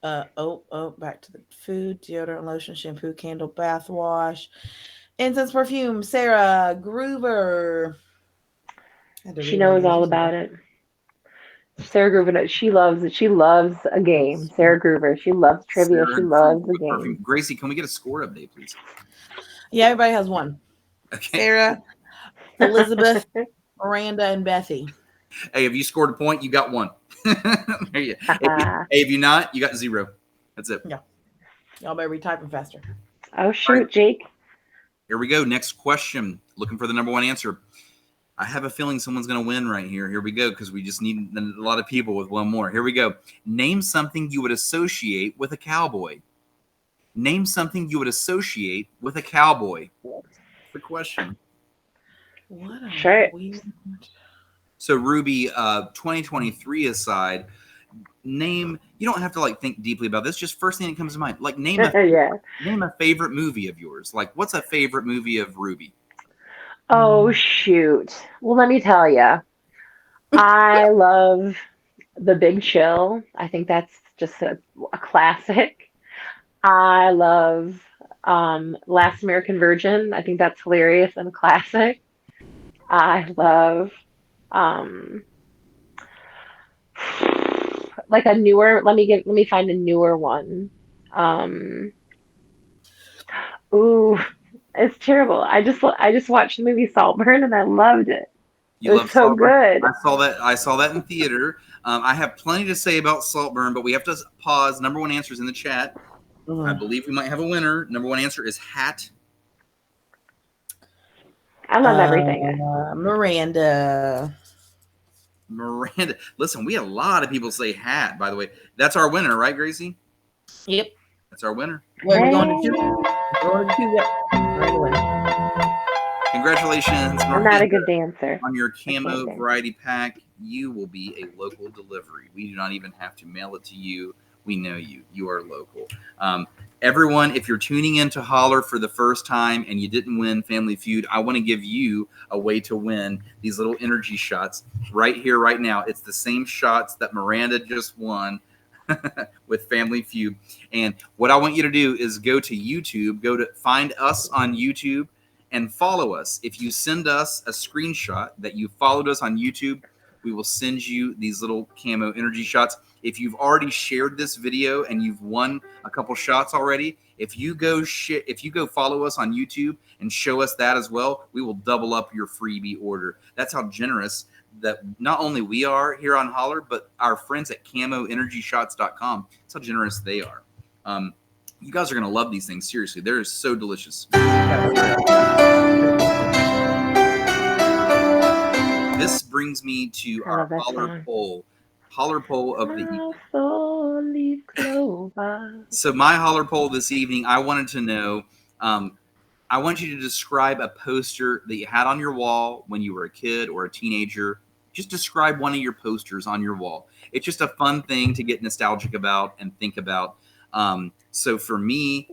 Back to the food, deodorant, lotion, shampoo, candle, bath wash, incense, perfume. Sarah Groover. She knows all about it. Sarah Groover, she loves it. She loves a game. Sarah Groover, she loves trivia. She loves a game. Gracie, can we get a score update, please? Yeah, everybody has one. Okay. Sarah, Elizabeth, Miranda, and Bethy. Hey, if you scored a point, you got one. There you go. If you not, you got 0. That's it. Yeah. Y'all better be typing faster. Oh, shoot, right. Jake. Here we go. Next question. Looking for the number one answer. I have a feeling someone's going to win right here. Here we go, because we just need a lot of people with one more. Here we go. Name something you would associate with a cowboy. Name something you would associate with a cowboy. That's the question. What a weird... So, Ruby, 2023 aside, name, you don't have to think deeply about this, just first thing that comes to mind. Name a favorite movie of yours. What's a favorite movie of Ruby? Oh, shoot. Well, let me tell you. I love The Big Chill. I think that's just a classic. I love Last American Virgin. I think that's hilarious and a classic. I love a newer, let me find a newer one. It's terrible. I just watched the movie Saltburn and I loved it. It You was love so Saltburn? good. I saw that in theater. I have plenty to say about Saltburn, but we have to pause. Number one answer is in the chat. I believe we might have a winner. Number one answer is hat. I love everything. Miranda. Miranda. Listen, we had a lot of people say hat, by the way. That's our winner, right, Gracie? Yep. That's our winner. Wait, we're going to two. We're going to two. Yep. Right away. Congratulations, I'm not a good dancer. on your I can't camo dance. variety pack. You will be a local delivery. We do not even have to mail it to you. We know you. You are local. Everyone, if you're tuning in to Holler for the first time and you didn't win Family Feud, I want to give you a way to win these little energy shots right here, right now. It's the same shots that Miranda just won with Family Feud. And what I want you to do is go to YouTube, go to find us on YouTube and follow us. If you send us a screenshot that you followed us on YouTube, we will send you these little camo energy shots. If you've already shared this video and you've won a couple shots already, if you go follow us on YouTube and show us that as well, we will double up your freebie order. That's how generous that not only we are here on Holler, but our friends at camoenergyshots.com. That's how generous they are. You guys are going to love these things. Seriously, they're so delicious. This brings me to our Holler poll. Holler poll of the evening. So my Holler poll this evening, I wanted to know, I want you to describe a poster that you had on your wall when you were a kid or a teenager. Just describe one of your posters on your wall. It's just a fun thing to get nostalgic about and think about. So for me,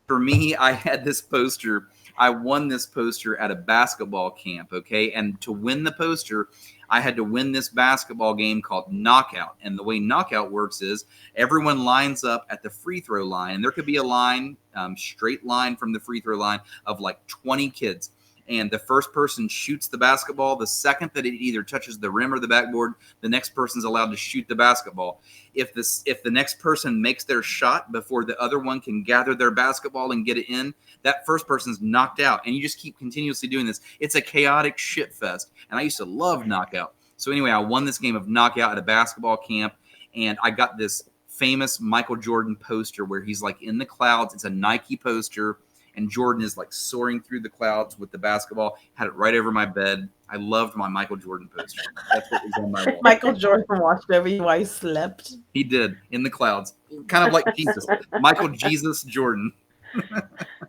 I had this poster. I won this poster at a basketball camp, okay? And to win the poster, I had to win this basketball game called Knockout. And the way Knockout works is everyone lines up at the free throw line. And there could be a line, straight line from the free throw line of like 20 kids. And the first person shoots the basketball. The second that it either touches the rim or the backboard, the next person's allowed to shoot the basketball. If the next person makes their shot before the other one can gather their basketball and get it in, that first person's knocked out. And you just keep continuously doing this. It's a chaotic shit fest. And I used to love Knockout. So anyway, I won this game of Knockout at a basketball camp. And I got this famous Michael Jordan poster where he's like in the clouds. It's a Nike poster. And Jordan is like soaring through the clouds with the basketball. Had it right over my bed. I loved my Michael Jordan poster. That's what was on my wall. Michael Jordan watched every you while he slept. He did, in the clouds. Kind of like Jesus. Michael Jesus Jordan.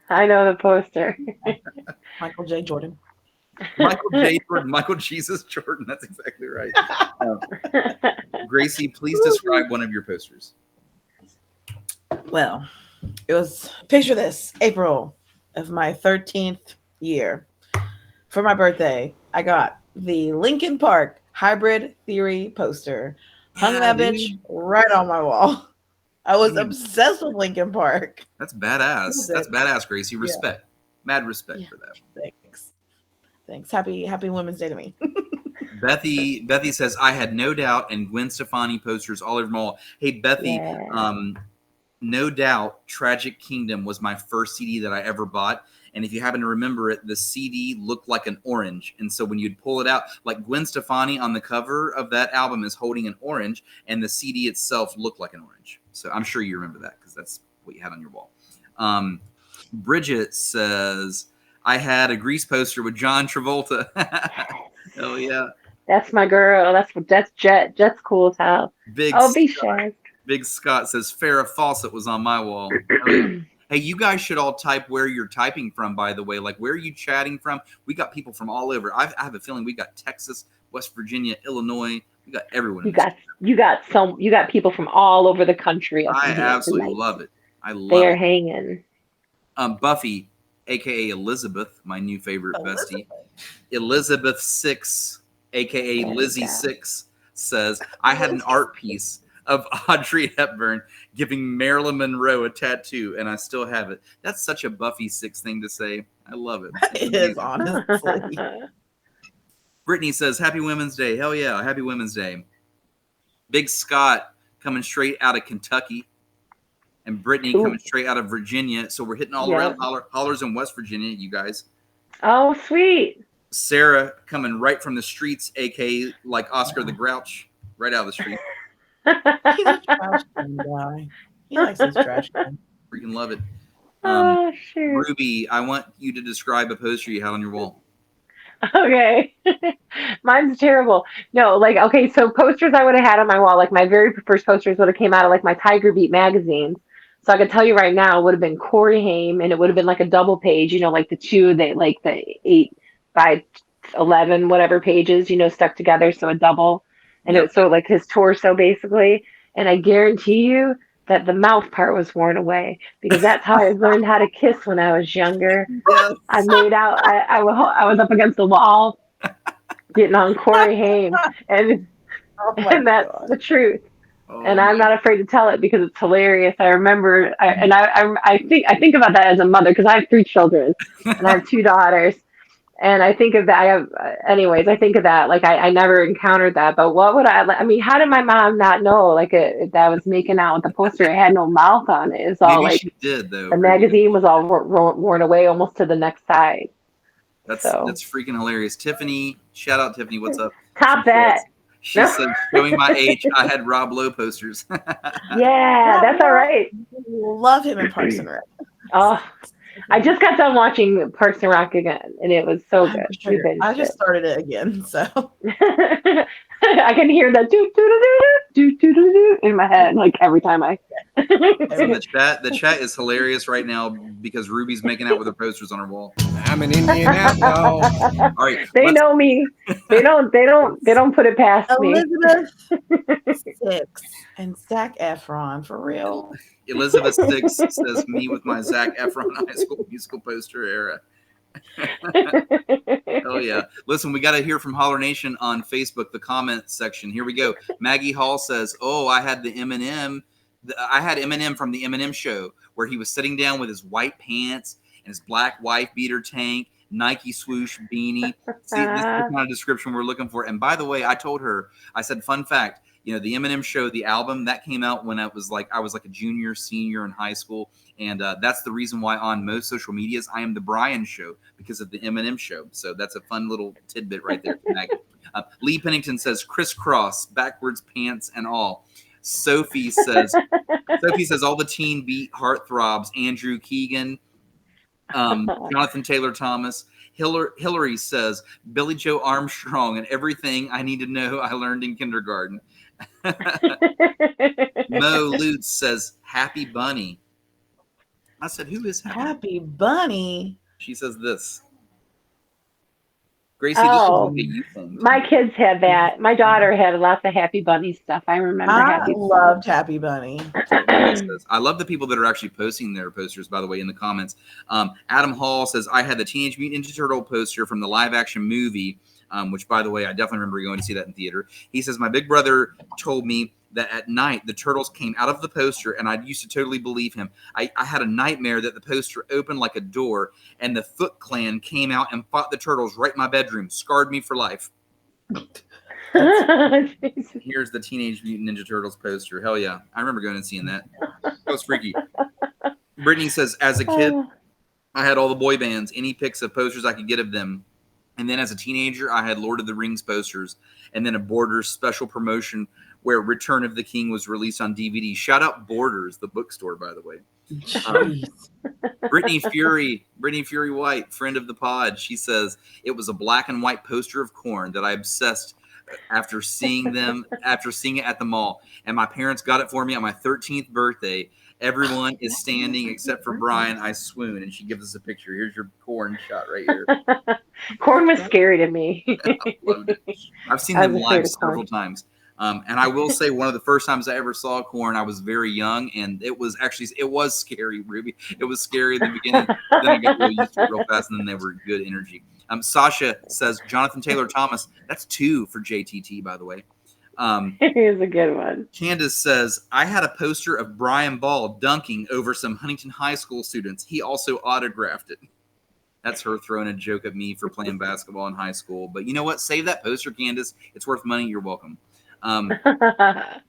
I know the poster. Michael J. Jordan. Michael J. Jordan. Michael Jesus Jordan. That's exactly right. Gracie, please describe one of your posters. Well, it was, picture this, April of my 13th year. For my birthday, I got the Linkin Park Hybrid Theory poster. Hung that bitch right on my wall. I was obsessed with Linkin Park. That's badass. That's badass, Gracie. Respect. Mad respect for that. Thanks. Happy Women's Day to me. Bethy says, I had No Doubt and Gwen Stefani posters all over my wall. Hey, Bethy, No Doubt, Tragic Kingdom was my first CD that I ever bought. And if you happen to remember it, the CD looked like an orange. And so when you'd pull it out, like Gwen Stefani on the cover of that album is holding an orange, and the CD itself looked like an orange. So I'm sure you remember that because that's what you had on your wall. Bridget says, I had a Grease poster with John Travolta. Oh, yeah. That's my girl. That's Jet. Jet's cool as hell. Be shy. Big Scott says Farrah Fawcett was on my wall. Hey, you guys should all type where you're typing from, by the way. Like, where are you chatting from? We got people from all over. I have a feeling we got Texas, West Virginia, Illinois. We got everyone. You got people from all over the country. I absolutely love it. They're hanging. Buffy, aka Elizabeth, my new favorite bestie. Elizabeth 6, aka Lizzie 6, says, I had an art piece of Audrey Hepburn giving Marilyn Monroe a tattoo, and I still have it. That's such a Buffy 6 thing to say. I love it. It is, honestly. Brittany says, Happy Women's Day. Hell yeah, Happy Women's Day. Big Scott coming straight out of Kentucky. And Brittany Ooh. coming straight out of Virginia. So we're hitting all around Hollers in West Virginia, you guys. Oh, sweet. Sarah coming right from the streets, aka like Oscar the Grouch, right out of the street. He's a trash can guy. He likes his trash can. Freaking love it. Oh, shoot. Ruby, I want you to describe a poster you have on your wall. Okay. Mine's terrible. No, like, okay, so posters I would have had on my wall, like my very first posters would have came out of like my Tiger Beat magazines. So I could tell you right now, it would have been Corey Haim, and it would have been like a double page, like the 8 by 11, whatever pages, stuck together. So a double. And Yep. it was so like his torso basically. And I guarantee you that the mouth part was worn away because that's how I learned how to kiss when I was younger. Yes. I made out, I was up against the wall getting on Corey Haim. And that's the truth. Oh, And I'm not afraid to tell it because it's hilarious. I remember, I think about that as a mother because I have 3 children and I have 2 daughters, and I think of that. I think of that. Like I never encountered that, but what would I mean? How did my mom not know? Like that I was making out with the poster. It had no mouth on it. It's all maybe like she did though. the magazine was all worn away almost to the next side. That's freaking hilarious. Tiffany, shout out Tiffany. What's up? Top that. She said, showing my age, I had Rob Lowe posters. Yeah, that's all right. Love him in Parks and Rec. Oh, I just got done watching Parks and Rec again, and it was so good. Sure. I just started it again, so I can hear that do in my head like every time I. So the chat is hilarious right now because Ruby's making out with her posters on her wall. I'm an Indian outlaw. All right, they know me. They don't put it past Elizabeth 6 and Zac Efron for real. Elizabeth 6 says me with my Zac Efron High School Musical poster era. Oh yeah! Listen, we got to hear from Holler Nation on Facebook, the comment section. Here we go. Maggie Hall says, "Oh, I had Eminem from the Eminem show where he was sitting down with his white pants and his black wife beater tank, Nike swoosh beanie. See, this is the kind of description we're looking for." And by the way, I told her, I said, fun fact, the Eminem show, the album that came out when I was like a junior, senior in high school. And that's the reason why on most social medias, I am the Brian Show because of the Eminem show. So that's a fun little tidbit right there. Lee Pennington says, crisscross, backwards pants and all. Sophie says all the teen beat heartthrobs, Andrew Keegan, Jonathan Taylor Thomas. Hillary says, Billy Joe Armstrong and everything I need to know I learned in kindergarten. Mo Lutz says, Happy Bunny. I said, who is Happy Bunny? She says this. Gracie, oh, this is you thing. My kids had that. My daughter had lots of Happy Bunny stuff. I remember I loved Happy Bunny. I love the people that are actually posting their posters, by the way, in the comments. Adam Hall says, I had the Teenage Mutant Ninja Turtle poster from the live action movie, which, by the way, I definitely remember going to see that in theater. He says, my big brother told me that at night the turtles came out of the poster, and I used to totally believe him. I had a nightmare that the poster opened like a door, and the Foot Clan came out and fought the turtles right in my bedroom. Scarred me for life. Here's the Teenage Mutant Ninja Turtles poster. Hell yeah. I remember going and seeing that. That was freaky. Brittany says, as a kid, I had all the boy bands, any pics of posters I could get of them. And then as a teenager, I had Lord of the Rings posters, and then a Borders special promotion where Return of the King was released on DVD. Shout out Borders, the bookstore, by the way. Brittany Fury White, friend of the pod, she says, it was a black and white poster of Korn that I obsessed after seeing it at the mall. And my parents got it for me on my 13th birthday. Everyone is standing except for Brian. I swoon. And she gives us a picture. Here's your Korn shot right here. Korn was scary to me. I've seen them live several times. And I will say one of the first times I ever saw Korn, I was very young, and it was scary, Ruby. It was scary at the beginning. Then I got really used to it real fast, and then they were good energy. Sasha says, Jonathan Taylor Thomas. That's 2 for JTT, by the way. Here's a good one. Candace says, I had a poster of Brian Ball dunking over some Huntington High School students. He also autographed it. That's her throwing a joke at me for playing basketball in high school. But you know what? Save that poster, Candace. It's worth money. You're welcome.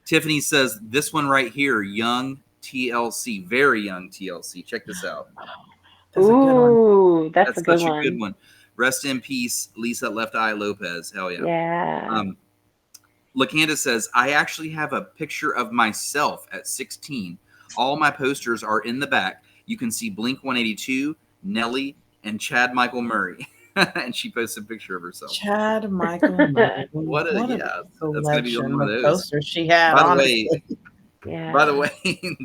Tiffany says, this one right here, young TLC, very young TLC. Check this out. That's a good one. Ooh, that's a good such one. a good one. Rest in peace, Lisa Left Eye Lopez. Hell yeah. Yeah. LaCanda says, I actually have a picture of myself at 16. All my posters are in the back. You can see Blink 182, Nelly, and Chad Michael Murray. And she posts a picture of herself. Chad Michael Murray. What a selection that's gonna be one of those posters she had. By the honestly. way, Yeah. By the way,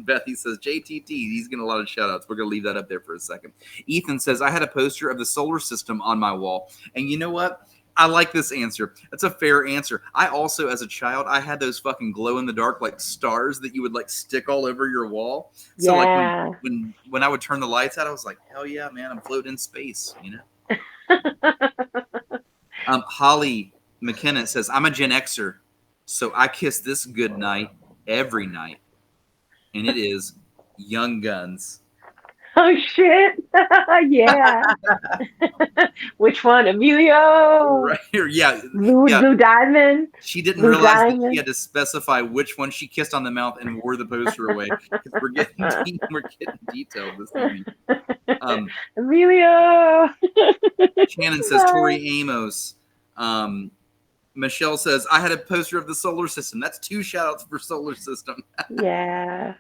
Bethy says, JTT, he's getting a lot of shout outs. We're going to leave that up there for a second. Ethan says, I had a poster of the solar system on my wall. And you know what? I like this answer. That's a fair answer. I also, as a child, I had those fucking glow in the dark like stars that you would like stick all over your wall. So Yeah. like when I would turn the lights out, I was like, hell yeah, man, I'm floating in space, you know? Holly McKenna says, I'm a Gen Xer, so I kiss this good night every night. And it is Young Guns. Oh shit! Yeah. Which one, Emilio? Right here, yeah. Blue Diamond. She didn't Blue realize that Diamond. she had to specify which one she kissed on the mouth and wore the poster away. We're getting detailed this evening. Emilio. Shannon says Tori Amos. Michelle says, I had a poster of the solar system. That's 2 shout outs for solar system. Yeah.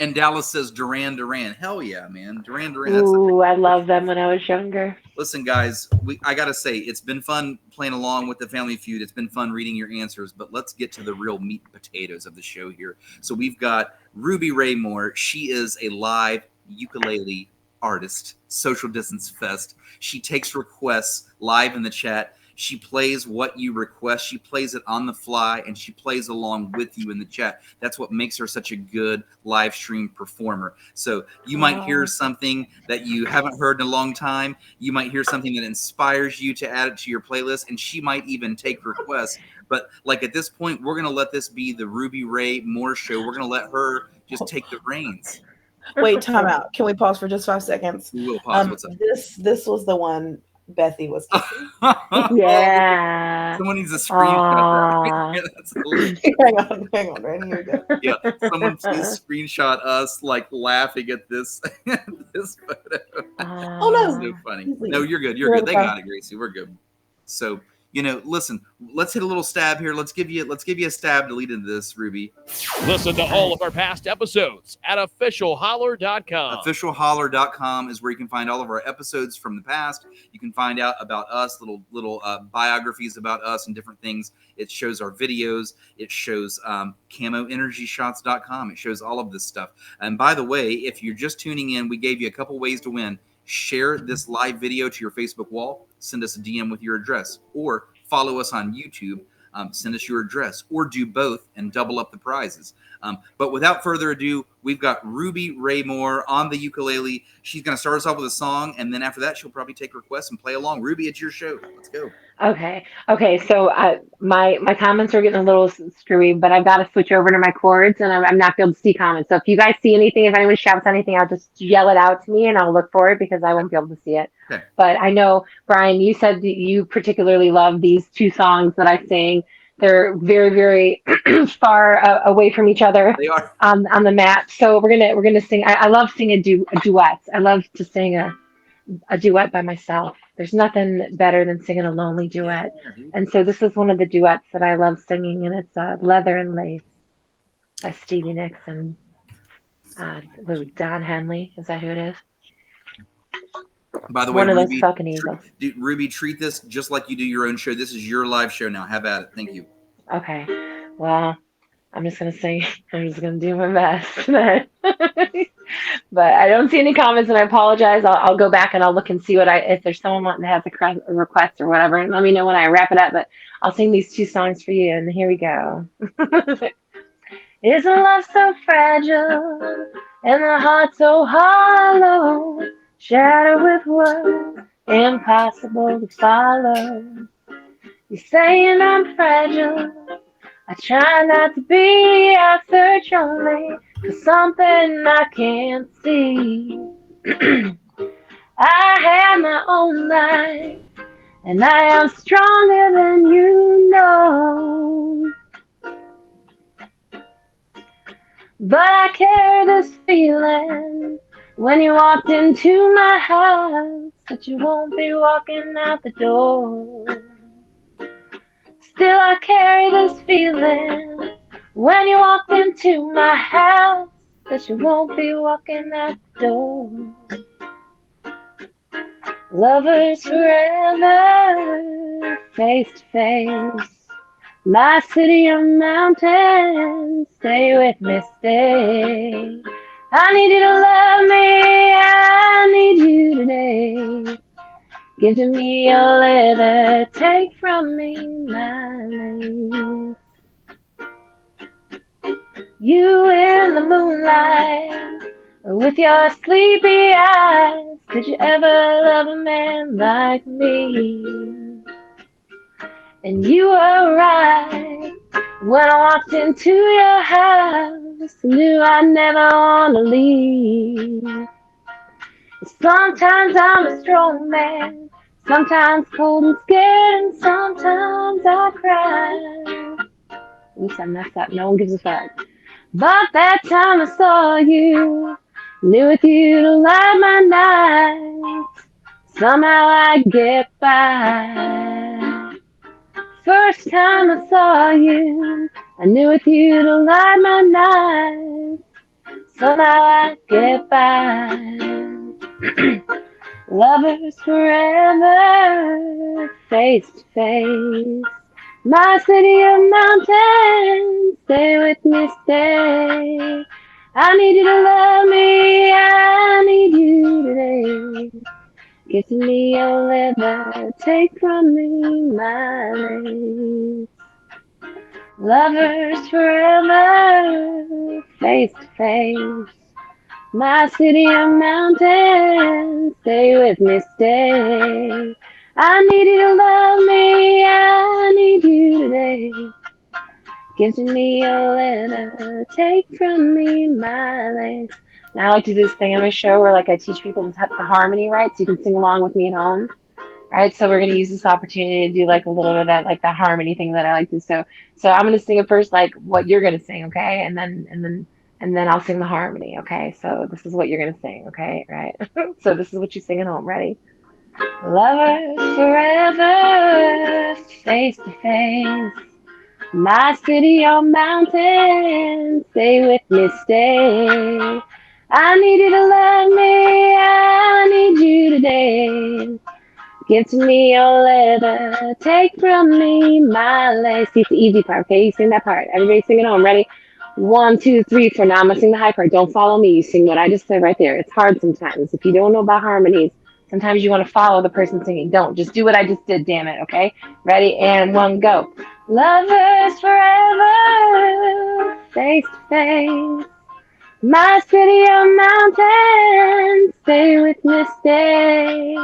And Dallas says Duran Duran. Hell yeah, man. Duran Duran. Ooh, I love them when I was younger. Listen, guys, I got to say, it's been fun playing along with the Family Feud. It's been fun reading your answers, but let's get to the real meat and potatoes of the show here. So we've got Ruby Ray Moore. She is a live ukulele artist, Social Distance Fest. She takes requests live in the chat. She plays what you request. She plays it on the fly, and she plays along with you in the chat. That's what makes her such a good live stream performer. So you might hear something that you haven't heard in a long time. You might hear something that inspires you to add it to your playlist, and she might even take requests. But like at this point, we're going to let this be the Ruby Ray Moore show. We're going to let her just take the reins. Wait, time out. Can we pause for just 5 seconds? We will pause. What's up? This was the one Bethy was kissing. Yeah. Someone needs a screenshot that. That's hilarious. Hang on, right here we go. Yeah, someone please screenshot us like laughing at this this photo. Oh no, So funny. No, you're good. You're good. They got it, Gracie. We're good. So, listen, let's hit a little stab here. Let's give you a stab to lead into this, Ruby. Listen to all of our past episodes at officialholler.com. Officialholler.com is where you can find all of our episodes from the past. You can find out about us, little biographies about us and different things. It shows our videos. It shows camoenergyshots.com. It shows all of this stuff. And by the way, if you're just tuning in, we gave you a couple ways to win. Share this live video to your Facebook wall. Send us a DM with your address, or follow us on YouTube. Send us your address, or do both and double up the prizes. But without further ado, we've got Ruby Ray Moore on the ukulele. She's going to start us off with a song, and then after that, she'll probably take requests and play along. Ruby, it's your show. Let's go. Okay. So my comments are getting a little screwy, but I've got to switch over to my chords, and I'm not able to see comments. So if you guys see anything, if anyone shouts anything, I'll just yell it out to me, and I'll look for it because I won't be able to see it. Okay. But I know, Brian, you said that you particularly love these 2 songs that I sing. They're very, very far away from each other. They are on the map. So we're gonna sing. I love singing duets. I love to sing a duet by myself. There's nothing better than singing a lonely duet. And so this is one of the duets that I love singing, and it's Leather and Lace by Stevie Nicks and Don Henley. Is that who it is? By the way, one of Ruby, those fucking Eagles. Ruby, treat this just like you do your own show. This is your live show now. Have at it. Thank you. Okay. Well, I'm just gonna sing. I'm just gonna do my best. But I don't see any comments, and I apologize. I'll go back and I'll look and see if there's someone wanting to have a request or whatever, and let me know when I wrap it up. But I'll sing these 2 songs for you, and here we go. Isn't love so fragile, and the heart so hollow, shattered with words impossible to follow? You're saying I'm fragile. I try not to be. I search only for something I can't see. I had my own life, and I am stronger than you know. But I carry this feeling when you walked into my house that you won't be walking out the door. Still I carry this feeling when you walked into my house that you won't be walking out the door. Lovers forever, face to face. My city of mountains, stay with me, stay. I need you to love me, I need you today. Give to me your leather, take from me my lace. You in the moonlight, with your sleepy eyes, did you ever love a man like me? And you were right when I walked into your house. Knew I'd never want to leave. Sometimes I'm a strong man, sometimes cold and scared, and sometimes I cry. Oops, I messed up. No one gives a fuck. But that time I saw you, knew with you to light my nights. Somehow I get by. First time I saw you, I knew with you to light my night. Somehow I get by. Lovers forever, face to face. My city of mountains, stay with me, stay. I need you to love me, I need you today. Give to me your leather, take from me my lace. Lovers forever, face to face. My city of mountains, stay with me, stay. I need you to love me, I need you today. Give to me your letter, take from me my lace. Now I like to do this thing on my show where like I teach people the harmony, right? So you can sing along with me at home. Right, so we're gonna use this opportunity to do like a little bit of that, like the harmony thing that I like to. So I'm gonna sing it first, like what you're gonna sing, okay? And then I'll sing the harmony, okay? So this is what you're gonna sing, okay? Right? So this is what you sing at home. Ready? Lovers forever, face to face. My city on mountain, stay with me, stay. I need you to love me, I need you today. Give to me your leather, take from me my lace. See, it's the easy part, okay? You sing that part. Everybody sing it home. Ready? 1, 2, 3, 4. Now I'm gonna sing the high part. Don't follow me. You sing what I just said right there. It's hard sometimes. If you don't know about harmonies, sometimes you want to follow the person singing. Don't. Just do what I just did, damn it, okay? Ready? And 1, go. Lovers forever, face to face. My city of mountains, stay with me, stay.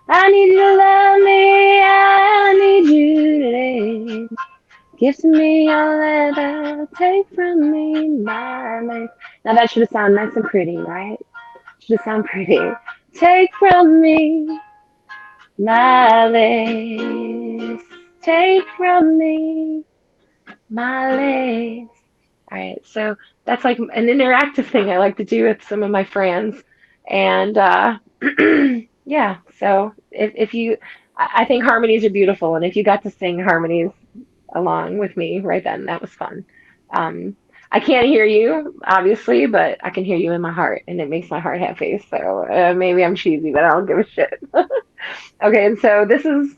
I need you to love me, I need you today. Give to me your leather, take from me my lace. Now that should have sounded nice and pretty, right? Should have sounded pretty. Take from me my lace. Take from me my lace. All right, so that's like an interactive thing I like to do with some of my friends. And yeah, so if you, I think harmonies are beautiful. And if you got to sing harmonies along with me right then, that was fun. Um, I can't hear you, obviously, but I can hear you in my heart, and it makes my heart happy. So maybe I'm cheesy, but I don't give a shit. Okay, and so this is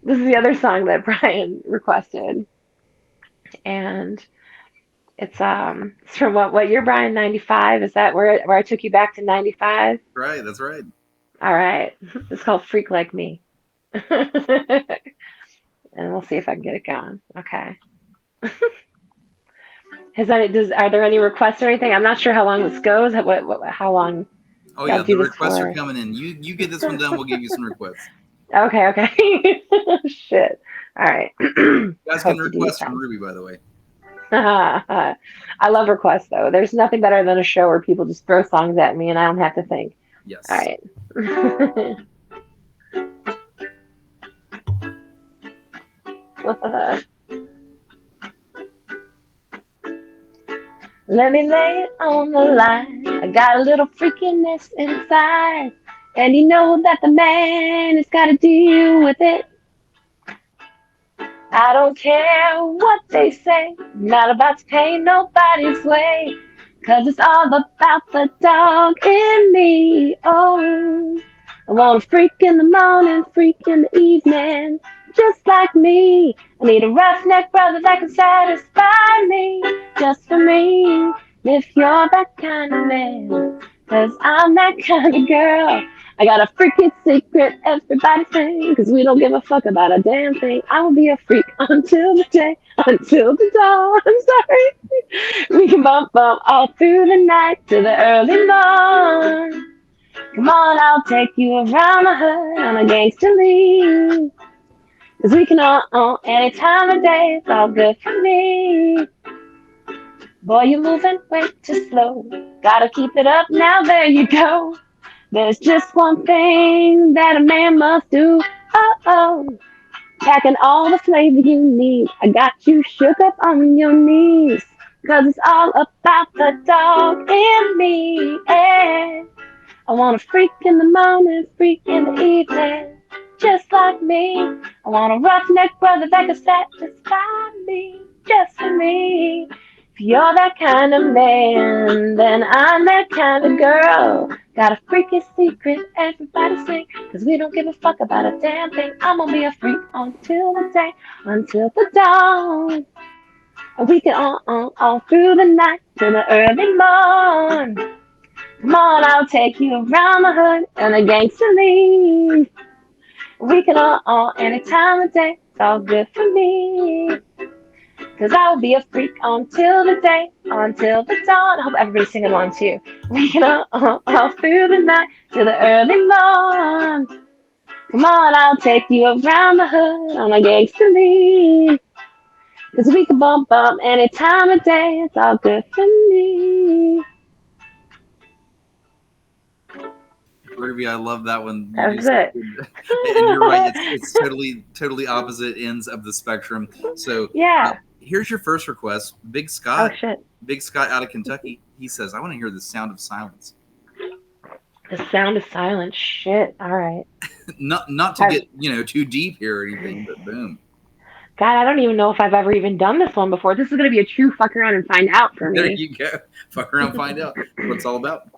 the other song that Brian requested, and it's from what year, Brian? 95? Is that where I took you back to 95? Right, that's right. All right. It's called Freak Like Me. And we'll see if I can get it going. Okay. Are there any requests or anything? I'm not sure how long this goes. How long Oh y'all yeah, do the this requests are for? coming in. You get this one done, we'll give you some requests. Okay. Shit. All right. You I guys can hope to do this request from fast. Ruby, by the way. I love requests though. There's nothing better than a show where people just throw songs at me and I don't have to think. All Yes. right. Let me lay it on the line. I got a little freakiness inside. And you know that the man has got to deal with it. I don't care what they say. I'm not about to pay nobody's way. 'Cause it's all about the dog in me. Oh, I want a freak in the morning, freak in the evening. Just like me. I need a roughneck brother that can satisfy me. Just for me. If you're that kind of man. 'Cause I'm that kind of girl. I got a freaking secret, everybody sing, 'cause we don't give a fuck about a damn thing. I will be a freak until the day, until the dawn. I'm sorry. We can bump all through the night to the early morn. Come on, I'll take you around the hood on a gangster lead. 'Cause we can all any time of day, it's all good for me. Boy, you're moving way too slow. Gotta keep it up now, there you go. There's just one thing that a man must do. Oh, packing all the flavor you need. I got you shook up on your knees. 'Cause it's all about the dog in me. Yeah. I want a freak in the morning, freak in the evening. Just like me. I want a roughneck brother that can satisfy me. Just for me. If you're that kind of man, then I'm that kind of girl. Got a freaky secret, everybody sing. 'Cause we don't give a fuck about a damn thing. I'm gonna be a freak until the day, until the dawn. And we can all through the night till the early morn. Come on, I'll take you around the hood and a gangster lead. We can all any time of day. It's all good for me. 'Cause I'll be a freak until the day, until the dawn. I hope everybody's singing along too. We can all through the night till the early morn. Come on, I'll take you around the hood on a gangster lead. 'Cause we can bump any time of day. It's all good for me. Ruby, I love that one. That was it. And you're right. It's totally opposite ends of the spectrum. So Yeah. here's your first request. Oh shit. Big Scott out of Kentucky. He says, "I want to hear the sound of silence." The sound of silence. Shit. All right. not to get too deep here or anything, but boom. God, I don't even know if I've ever even done this one before. This is gonna be a true fuck around and find out for me. There you go. Fuck around, find out what it's all about.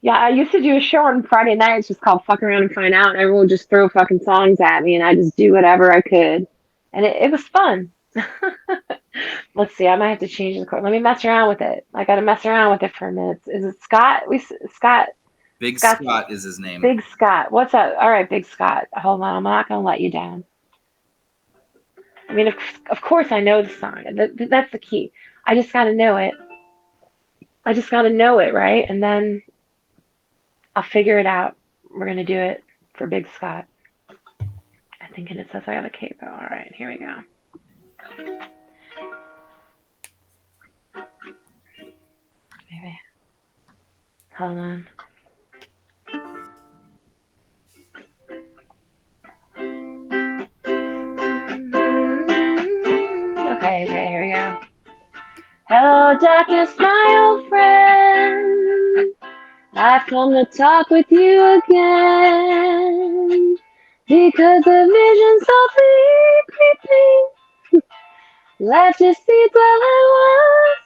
Yeah, I used to do a show on Friday nights just called Fuck Around and Find Out, and everyone would just throw fucking songs at me, and I just do whatever I could. And it was fun. Let's see, I might have to change the chord. Let me mess around with it. I got to mess around with it for a minute. Is it Scott? Scott. Big Scott is his name. Big Scott. What's that? All right, Big Scott. Hold on, I'm not going to let you down. I mean, of course I know the song. That's the key. I just got to know it. I just got to know it, right? And then I'll figure it out. We're going to do it for Big Scott. I think it says I got a capo. All right, here we go. Maybe. Hold on. Okay, here we go. Hello, darkness, my old friend. I've come to talk with you again. Because the vision's softly creeping left its seeds while I was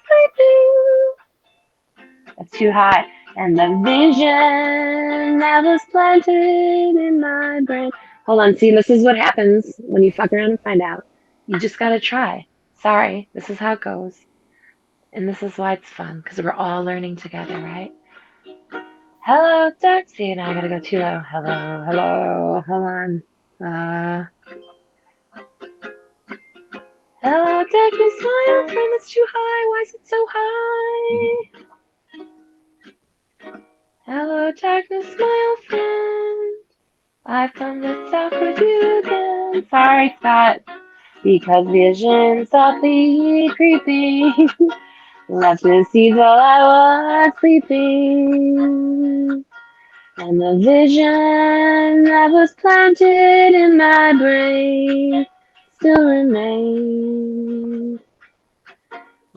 sleeping. That's too high. And the vision that was planted in my brain. Hold on, see, this is what happens when you fuck around and find out. You just gotta try. Sorry, this is how it goes. And this is why it's fun, because we're all learning together, right? Hello, dark. See, now I gotta go too low. Hello. Hold on. Hello, darkness, my old friend. It's too high. Why is it so high? Hello, darkness, my old friend. I've come to talk with you again. Sorry, Scott. Because vision softly creeping left the seeds while I was sleeping. And the vision that was planted in my brain still remains.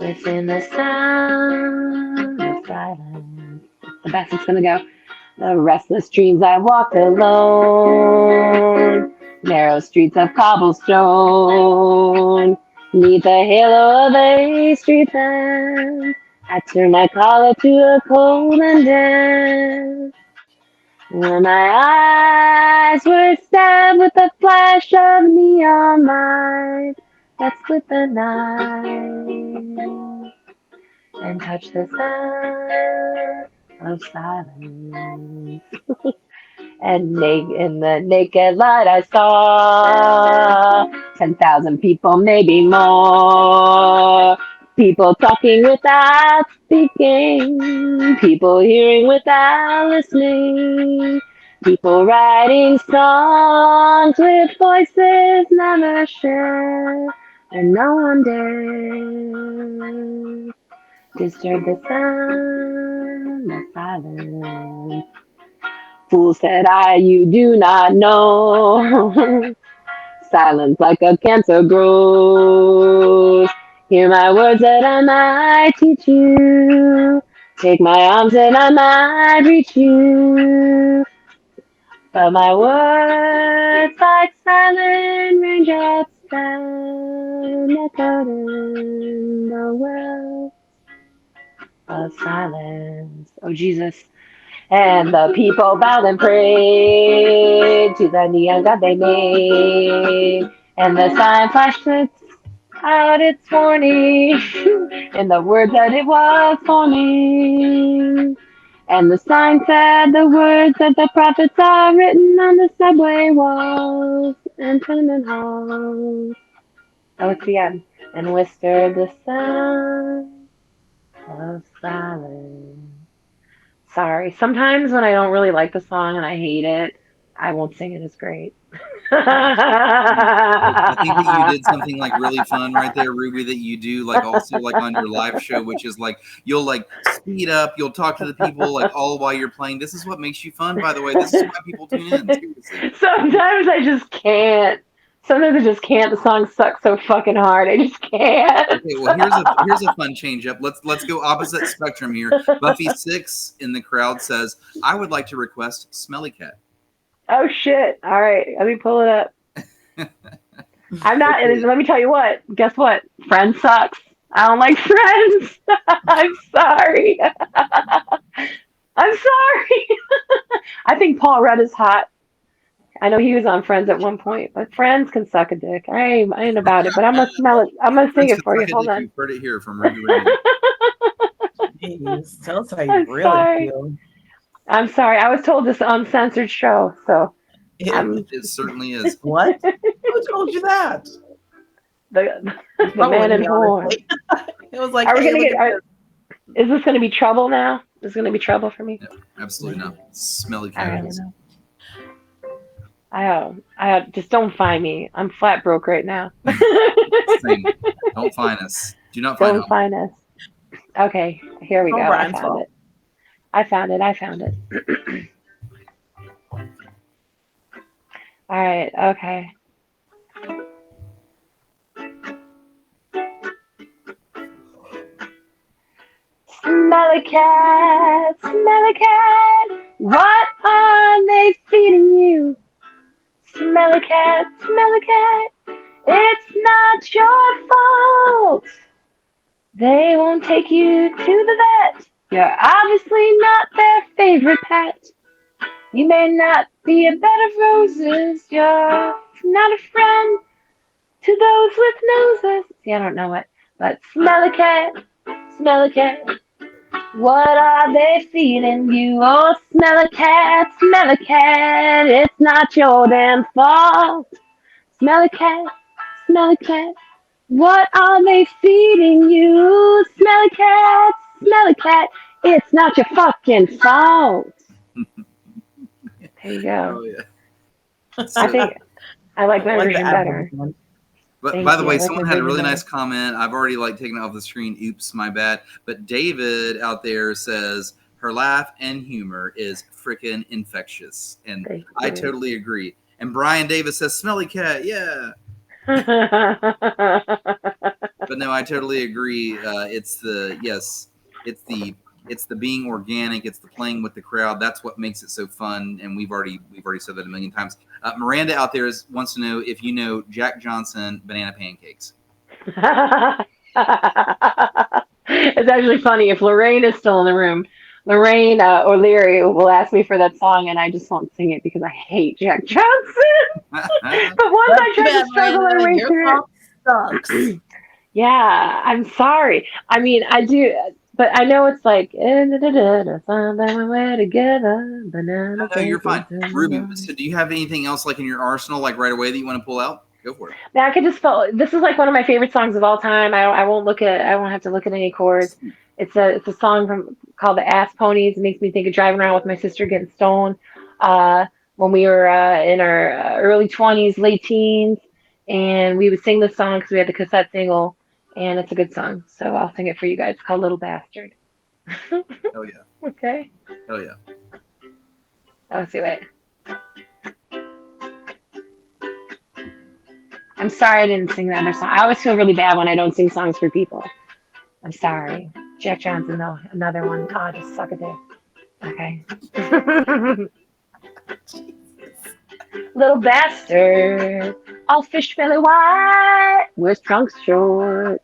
Within the sound of silence. The best it's gonna go. The restless dreams I walked alone. Narrow streets of cobblestone. Neath the halo of a street lamp, I turned my collar to a cold and damp. When my eyes were stabbed with a flash of neon light that split the night and touched the sound of silence. And in the naked light I saw 10,000 people, maybe more. People talking without speaking. People hearing without listening. People writing songs with voices never shared. And no one dared disturb the sound of silence. Fool, said I, you do not know. Silence like a cancer grows. Hear my words that I might teach you. Take my arms and I might reach you. But my words like silent raindrops down echoed in the wells of silence. Oh, Jesus. And the people bowed and prayed to the neon god they made. And the sign flashed out its warning in the words that it was forming. And the sign said the words that the prophets are written on the subway walls and tenement halls. Oh, it's the end. And whispered the sound of silence. Sorry. Sometimes when I don't really like the song and I hate it, I won't sing it as great. I think that you did something like really fun right there, Ruby, that you do like also like on your live show, which is like you'll like speed up, you'll talk to the people like all while you're playing. This is what makes you fun, by the way. This is why people tune in. Seriously. Sometimes I just can't. Sometimes I just can't. The song sucks so fucking hard. I just can't. Okay, well here's a fun change up. Let's go opposite spectrum here. Buffy6 in the crowd says, I would like to request Smelly Cat. Oh shit. All right. Let me pull it up. I'm not. Let me tell you what. Guess what? Friends sucks. I don't like Friends. I'm sorry. I'm sorry. I think Paul Rudd is hot. I know he was on Friends at one point, but Friends can suck a dick. I ain't about it, but I'm gonna smell it. I'm gonna sing it for you. Hold on. You've heard it here from Ruby Rain. Jeez, tell us how you I'm really sorry. feel. I'm sorry. I was told this uncensored show, so It certainly is. What? Who told you that? the Probably man in me, horn. honestly. It was like, Are we hey, gonna look get? at this. Is this gonna be trouble now? Is this gonna be trouble for me? No, absolutely not. Smelly I Cat. don't know. I just don't find me. I'm flat broke right now. Same. Don't find us. Do not find Don't us. find us. Okay, here we Oh, go. Brian's I found fault. it. I found it. All right. Okay. Smelly cat, what are they feeding you? Smelly cat, it's not your fault. They won't take you to the vet. You're obviously not their favorite pet. You may not be a bed of roses. You're not a friend to those with noses. See, I don't know it, but smelly cat, what are they feeding you? Oh, smelly cat, it's not your damn fault. Smelly cat, what are they feeding you? Smelly cat, it's not your fucking fault. There you go. Oh yeah. I think I like my version better. But Thank by the you. way, I like someone my had a version really better. nice comment. I've already like taken it off the screen. Oops, my bad. But David out there says her laugh and humor is freaking infectious, and Thank I you. totally agree. And Brian Davis says, "Smelly cat, yeah." But no, I totally agree. It's the being organic. It's the playing with the crowd. That's what makes it so fun. And we've already said that a million times. Miranda out there wants to know if you know Jack Johnson banana pancakes. It's actually funny. If Lorraine is still in the room, Lorraine O'Leary will ask me for that song, and I just won't sing it because I hate Jack Johnson. But once I try to struggle my way through it, sucks. yeah, I'm sorry. I mean, I do, but I know it's like, together, banana No, you're fine. pancakes. Ruby, so do you have anything else like in your arsenal, like right away that you want to pull out? Go for it. Now I could just feel this is like one of my favorite songs of all time. I won't have to look at any chords. It's a song called the Ass Ponies. It makes me think of driving around with my sister getting stoned when we were in our early 20s, late teens, and we would sing this song because we had the cassette single, and it's a good song. So I'll sing it for you guys. It's called Little Bastard. Hell yeah. Okay. Hell yeah. Let's see, wait. I'm sorry I didn't sing the other song. I always feel really bad when I don't sing songs for people. I'm sorry. Jack Johnson, though, another one. Oh, I just suck at it. Okay. Little bastard, all fish belly white, wears trunks short,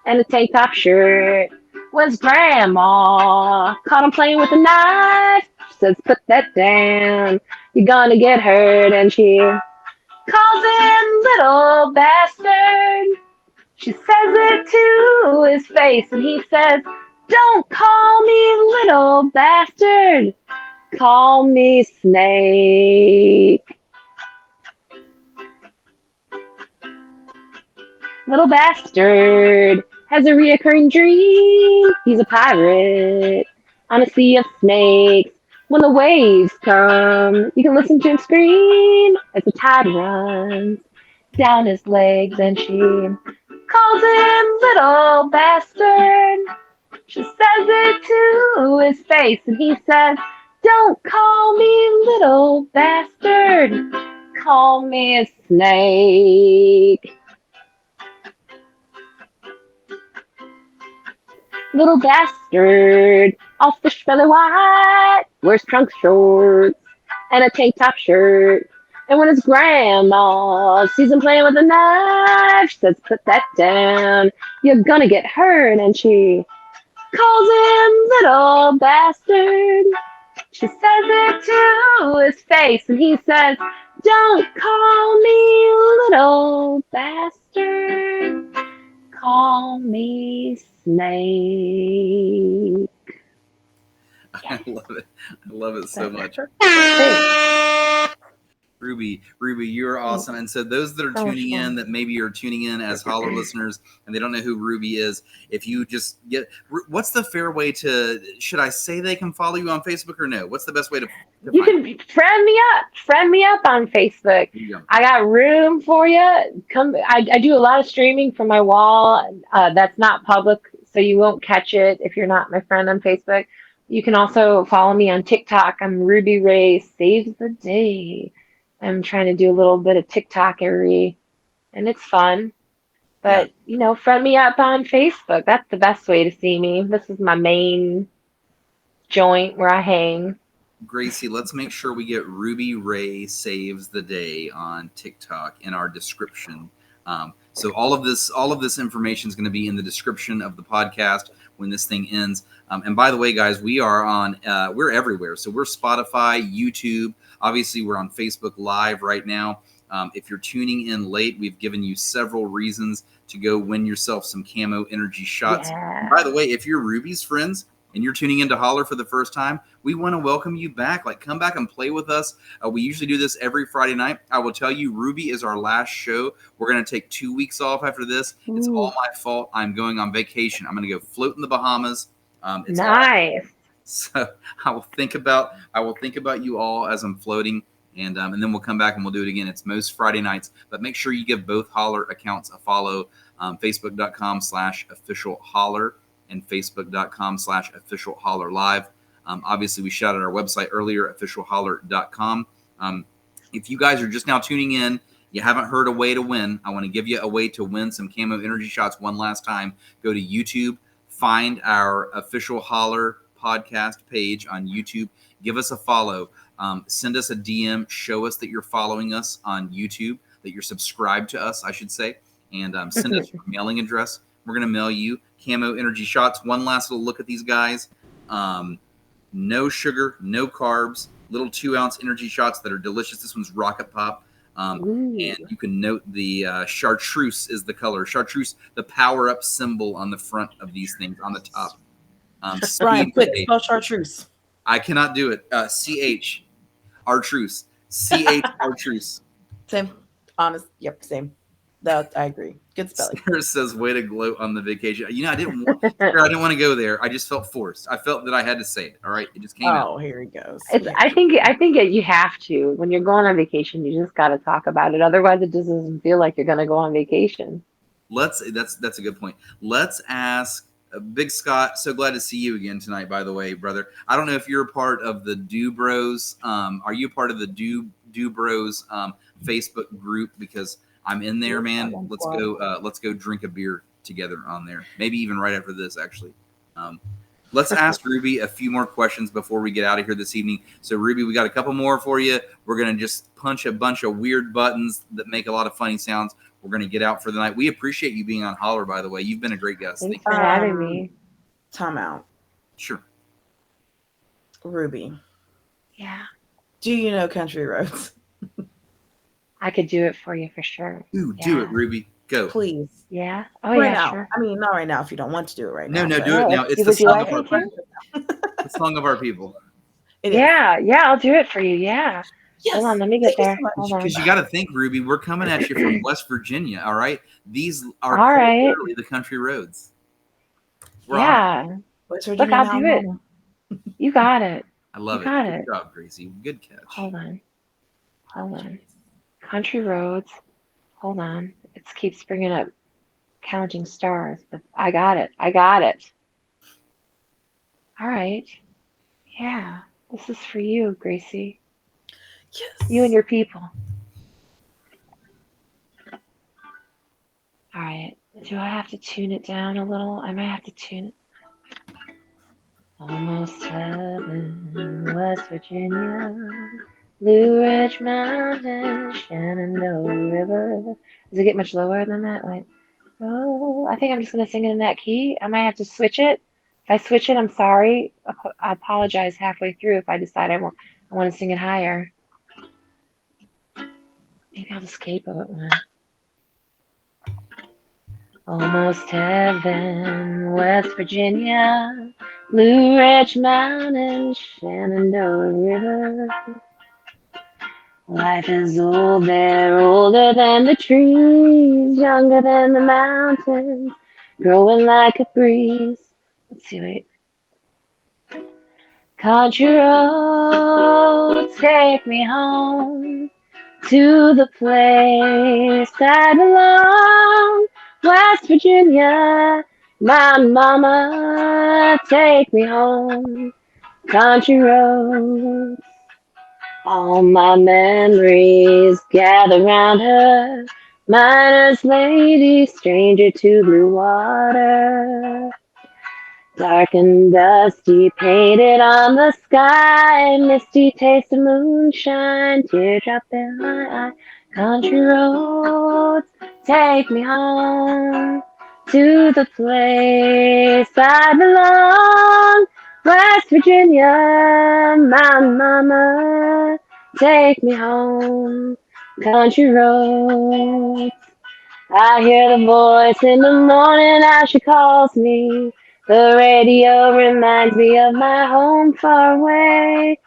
and a tank top shirt. Was grandma caught him playing with a knife? She says, put that down, you're gonna get hurt, and she calls him little bastard. She says it to his face, and he says, don't call me little bastard, call me Snake. Little bastard has a reoccurring dream. He's a pirate on a sea of snakes. When the waves come, you can listen to him scream as the tide runs down his legs, and she calls him little bastard. She says it to his face, and he says, don't call me little bastard, call me a snake. Little bastard, all fish belly white, wears trunk shorts and a tank top shirt. And when his grandma sees him playing with a knife, she says, put that down, you're gonna get hurt. And she calls him little bastard. She says it to his face, and he says, don't call me little bastard, call me Snake. I love it. I love it so much. Ruby, you're awesome. And so those that are tuning in, that maybe are tuning in as Holler listeners and they don't know who Ruby is, if you just what's the fair way to, should I say they can follow you on Facebook or no? What's the best way to you can friend me up on Facebook. I got room for you. Come, I do a lot of streaming from my wall. That's not public, so you won't catch it if you're not my friend on Facebook. You can also follow me on TikTok. I'm Ruby Ray Saves the Day. I'm trying to do a little bit of TikTokery, and it's fun. But, friend me up on Facebook. That's the best way to see me. This is my main joint where I hang. Gracie, let's make sure we get Ruby Ray Saves the Day on TikTok in our description. So all of this information is going to be in the description of the podcast when this thing ends. And by the way, guys, we are on, we're everywhere. So we're Spotify, YouTube. Obviously, we're on Facebook Live right now. If you're tuning in late, we've given you several reasons to go win yourself some camo energy shots. Yeah. By the way, if you're Ruby's friends and you're tuning into Holler for the first time, we want to welcome you back. Like, come back and play with us. We usually do this every Friday night. I will tell you, Ruby is our last show. We're going to take 2 weeks off after this. Ooh. It's all my fault. I'm going on vacation. I'm going to go float in the Bahamas. It's nice. So I will think about you all as I'm floating, and then we'll come back and we'll do it again. It's most Friday nights, but make sure you give both Holler accounts a follow. Facebook.com/official Holler and Facebook.com/official Holler Live. Obviously, we shouted our website earlier, officialholler.com. If you guys are just now tuning in You haven't heard a way to win. I want to give you a way to win some Camo Energy Shots one last time. Go to YouTube, find our official Holler podcast page on YouTube. Give us a follow. Send us a DM. Show us that you're following us on YouTube, that you're subscribed to us, I should say. And send us your mailing address. We're going to mail you Camo Energy Shots. One last little look at these guys. No sugar, no carbs, little 2-ounce energy shots that are delicious. This one's Rocket Pop. And you can note the chartreuse is the color. Chartreuse, the power-up symbol on the front of these things, on the top. Brian, quick, spell chartreuse. I cannot do it. CH, Artruce. CH, Artruce. Same. Honest. Yep, same. That I agree. Good spelling. Sarah says, "Way to gloat on the vacation." You know, I didn't want to go there. I just felt forced. I felt that I had to say it. All right, it just came out. Oh, here he goes. I think you have to. When you're going on vacation, you just got to talk about it. Otherwise, it just doesn't feel like you're going to go on vacation. That's a good point. Let's ask Big Scott. So glad to see you again tonight. By the way, brother, I don't know if you're a part of the Do Bros. Are you a part of the Do Bros Facebook group? Because I'm in there, man. Let's go drink a beer together on there. Maybe even right after this, actually. Let's ask Ruby a few more questions before we get out of here this evening. So, Ruby, we got a couple more for you. We're going to just punch a bunch of weird buttons that make a lot of funny sounds. We're going to get out for the night. We appreciate you being on Holler, by the way. You've been a great guest. Thanks for having me. Time out. Sure. Ruby. Yeah. Do you know Country Roads? I could do it for you for sure. Ooh, do it, Ruby. Go. Please. Yeah. Oh, right yeah, now. sure. I mean, not right now if you don't want to do it right now. No, do it now. It's the song of our people. The song of our people. Yeah, I'll do it for you. Yeah. Yes. Hold on, let me get there. Because you got to think, Ruby, we're coming at you from West Virginia, all right? These are literally the country roads. West Virginia. Look, I'll do it. You got it. I love it. Good job, Gracie. Good catch. Hold on. Country roads. Hold on. It keeps bringing up counting stars, but I got it. All right. Yeah. This is for you, Gracie. Yes. You and your people. All right. Do I have to tune it down a little? I might have to tune it. Almost heaven, West Virginia, Blue Ridge Mountain, Shenandoah River. Does it get much lower than that? I think I'm just going to sing it in that key. I might have to switch it. If I switch it, I'm sorry. I apologize halfway through if I decide I want to sing it higher. Maybe I'll just capo it one. Almost heaven, West Virginia, Blue Ridge Mountain, Shenandoah River. Life is old there, older than the trees, younger than the mountains, growing like a breeze. Let's see, wait. Country roads take me home to the place I belong. West Virginia, my mama, take me home. Country roads, all my memories gather round her. Miner's lady, stranger to blue water. Dark and dusty, painted on the sky, misty taste of moonshine, teardrop in my eye. Country roads, take me home to the place I belong. West Virginia, my mama, take me home. Country roads, I hear the voice in the morning as she calls me. The radio reminds me of my home far away.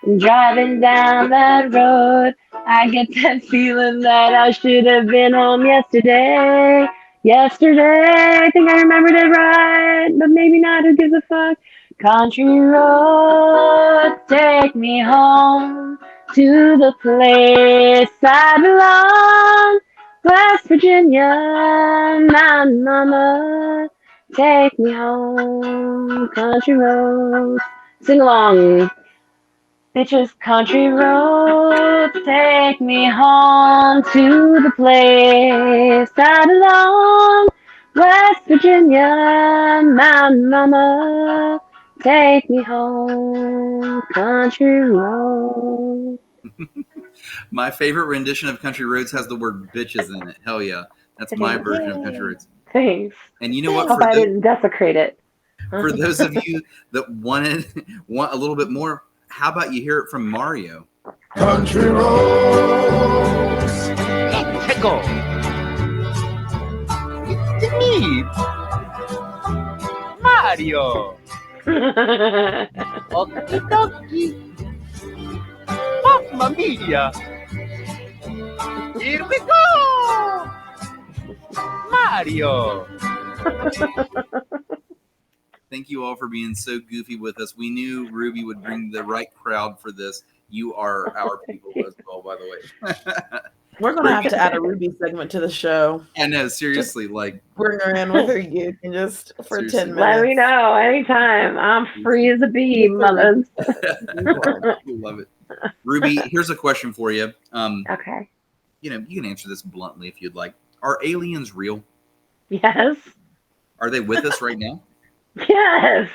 And driving down that road, I get that feeling that I should have been home yesterday. I think I remembered it right, but maybe not, who gives a fuck? Country road, take me home to the place I belong. West Virginia, my mama, take me home. Country road, sing along. Bitches, country roads take me home to the place I belong. West Virginia, Mountain Mama, take me home, country road. My favorite rendition of Country Roads has the word bitches in it. Hell yeah. That's my version of Country Roads. Thanks. And you know what? Hope I didn't desecrate it. For those of you that want a little bit more, how about you hear it from Mario? Country roads. Let's go. It's me, Mario. Okie dokie. Mamma mia. Here we go. Mario. Thank you all for being so goofy with us. We knew Ruby would bring the right crowd for this. You are our people as well, by the way. We're going to have to add a Ruby segment to the show. I know, seriously. Just like, bring her in with her youth and just for Seriously. 10 minutes. Let me know anytime. I'm free as a bee, mothers. Love it. Ruby, here's a question for you. Okay. You know, you can answer this bluntly if you'd like. Are aliens real? Yes. Are they with us right now? Yes.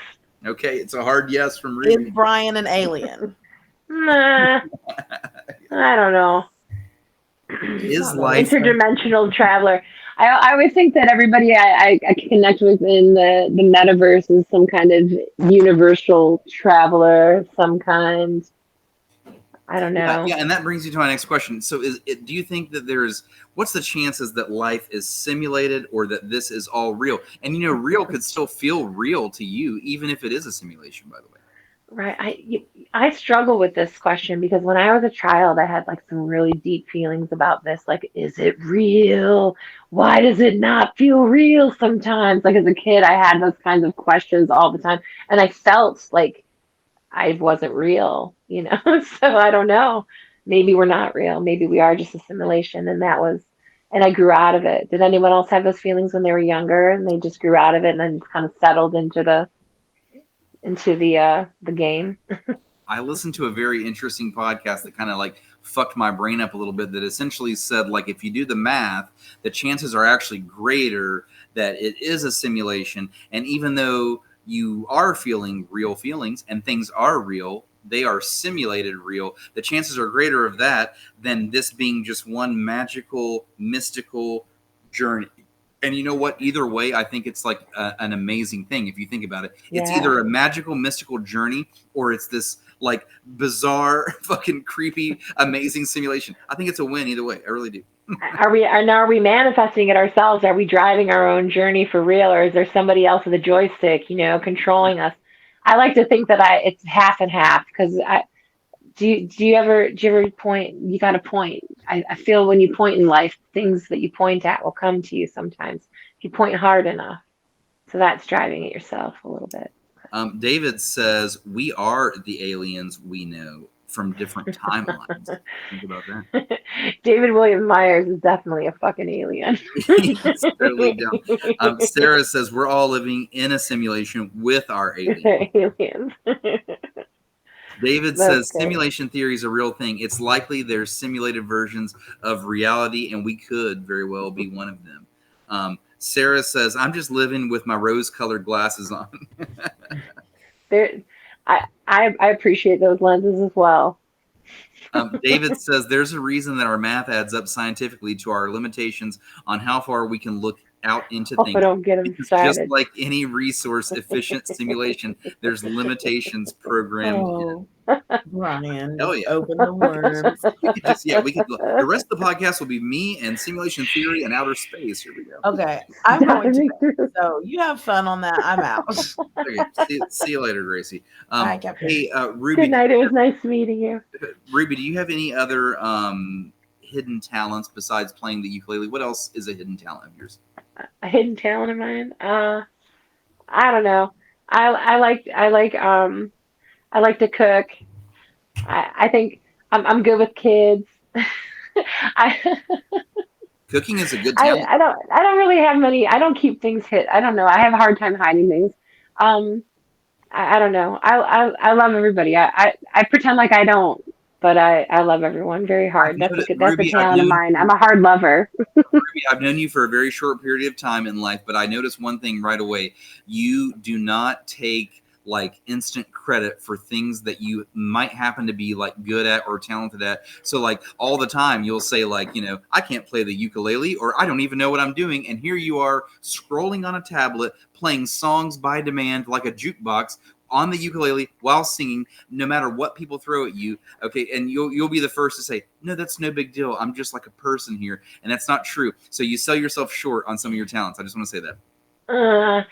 Okay, it's a hard yes from Is Ruby. Brian an alien? Nah. I don't know. Is life Interdimensional traveler. I always think that everybody I connect with in the metaverse is some kind of universal traveler, some kind. I don't know. Yeah, and that brings you to my next question. So, do you think that what's the chances that life is simulated or that this is all real? And you know, real could still feel real to you, even if it is a simulation, by the way. Right. I struggle with this question because when I was a child, I had like some really deep feelings about this. Like, is it real? Why does it not feel real sometimes? Like as a kid, I had those kinds of questions all the time. And I felt like I wasn't real, you know? So I don't know. Maybe we're not real. Maybe we are just a simulation. And I grew out of it. Did anyone else have those feelings when they were younger and they just grew out of it and then kind of settled into the game? I listened to a very interesting podcast that kind of like fucked my brain up a little bit that essentially said, like, if you do the math, the chances are actually greater that it is a simulation. And even though you are feeling real feelings and things are real, they are simulated real, the chances are greater of that than this being just one magical, mystical journey. And you know what? Either way, I think it's like an amazing thing if you think about it. Yeah. It's either a magical, mystical journey or it's this like bizarre, fucking creepy, amazing simulation. I think it's a win either way. I really do. Are we manifesting it ourselves? Are we driving our own journey for real, or is there somebody else with a joystick, you know, controlling us? I like to think that it's half and half because do you ever point? You got to point. I feel when you point in life, things that you point at will come to you sometimes if you point hard enough. So that's driving it yourself a little bit. David says we are the aliens we know from different timelines. Think about that. David William Myers is definitely a fucking alien. He's totally down. Sarah says we're all living in a simulation with our aliens. David says simulation theory is a real thing. It's likely there's simulated versions of reality, and we could very well be one of them. Sarah says, I'm just living with my rose-colored glasses on. I appreciate those lenses as well. David says there's a reason that our math adds up scientifically to our limitations on how far we can look out into things. Don't get him started. Just like any resource-efficient simulation, there's limitations programmed in. Ryan, hell yeah. Open the worms. The rest of the podcast will be me and simulation theory and outer space. Here we go. Okay, I'm going to. So you have fun on that. I'm out. Okay, see you later, Gracie. Bye, Captain. Hey, Ruby. Good night. It was nice meeting you. Ruby, do you have any other hidden talents besides playing the ukulele? What else is a hidden talent of yours? A hidden talent of mine? I don't know. I like to cook. I think I'm good with kids. Cooking is a good talent. I don't really have many. I don't keep things hid. I don't know. I have a hard time hiding things. I don't know. I love everybody. I pretend like I don't, but I love everyone very I've hard. noticed, That's a Ruby. I've talent of known mine. I'm you. a hard lover. Ruby, I've known you for a very short period of time in life, but I noticed one thing right away. You do not take like instant credit for things that you might happen to be like good at or talented at. So like all the time you'll say like, I can't play the ukulele or I don't even know what I'm doing. And here you are scrolling on a tablet, playing songs by demand like a jukebox on the ukulele while singing, no matter what people throw at you. Okay, and you'll be the first to say, no, that's no big deal. I'm just like a person here, and that's not true. So you sell yourself short on some of your talents. I just want to say that. Uh,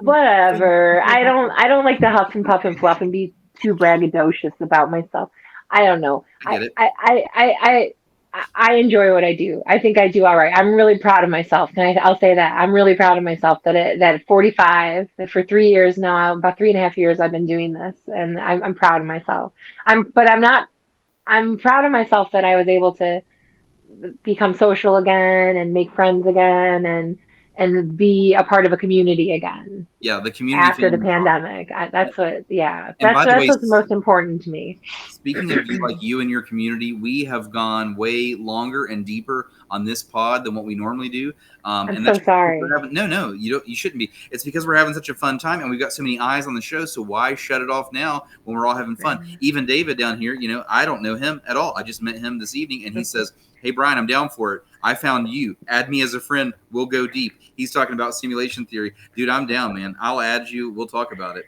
Whatever. I don't like to huff and puff and fluff and be too braggadocious about myself. I don't know. I get it. I enjoy what I do. I think I do all right. I'm really proud of myself. I'll say that. I'm really proud of myself that at 45, that for 3 years now, about 3.5 years, I've been doing this, and I'm proud of myself. But I'm not. I'm proud of myself that I was able to become social again and make friends again and be a part of a community again Yeah, the community after the feeling is awesome. pandemic. Yeah, And by the that's way, what's most important to me. speaking of you, like you and your community, we have gone way longer and deeper on this pod than what we normally do. I'm And so that's because we're sorry. having, no, you don't, you shouldn't be. It's because we're having such a fun time and we've got so many eyes on the show. So why shut it off now when we're all having fun? Even David down here, I don't know him at all. I just met him this evening and he says, hey, Brian, I'm down for it. I found you. Add me as a friend. We'll go deep. He's talking about simulation theory. Dude, I'm down, man. I'll add you. We'll talk about it.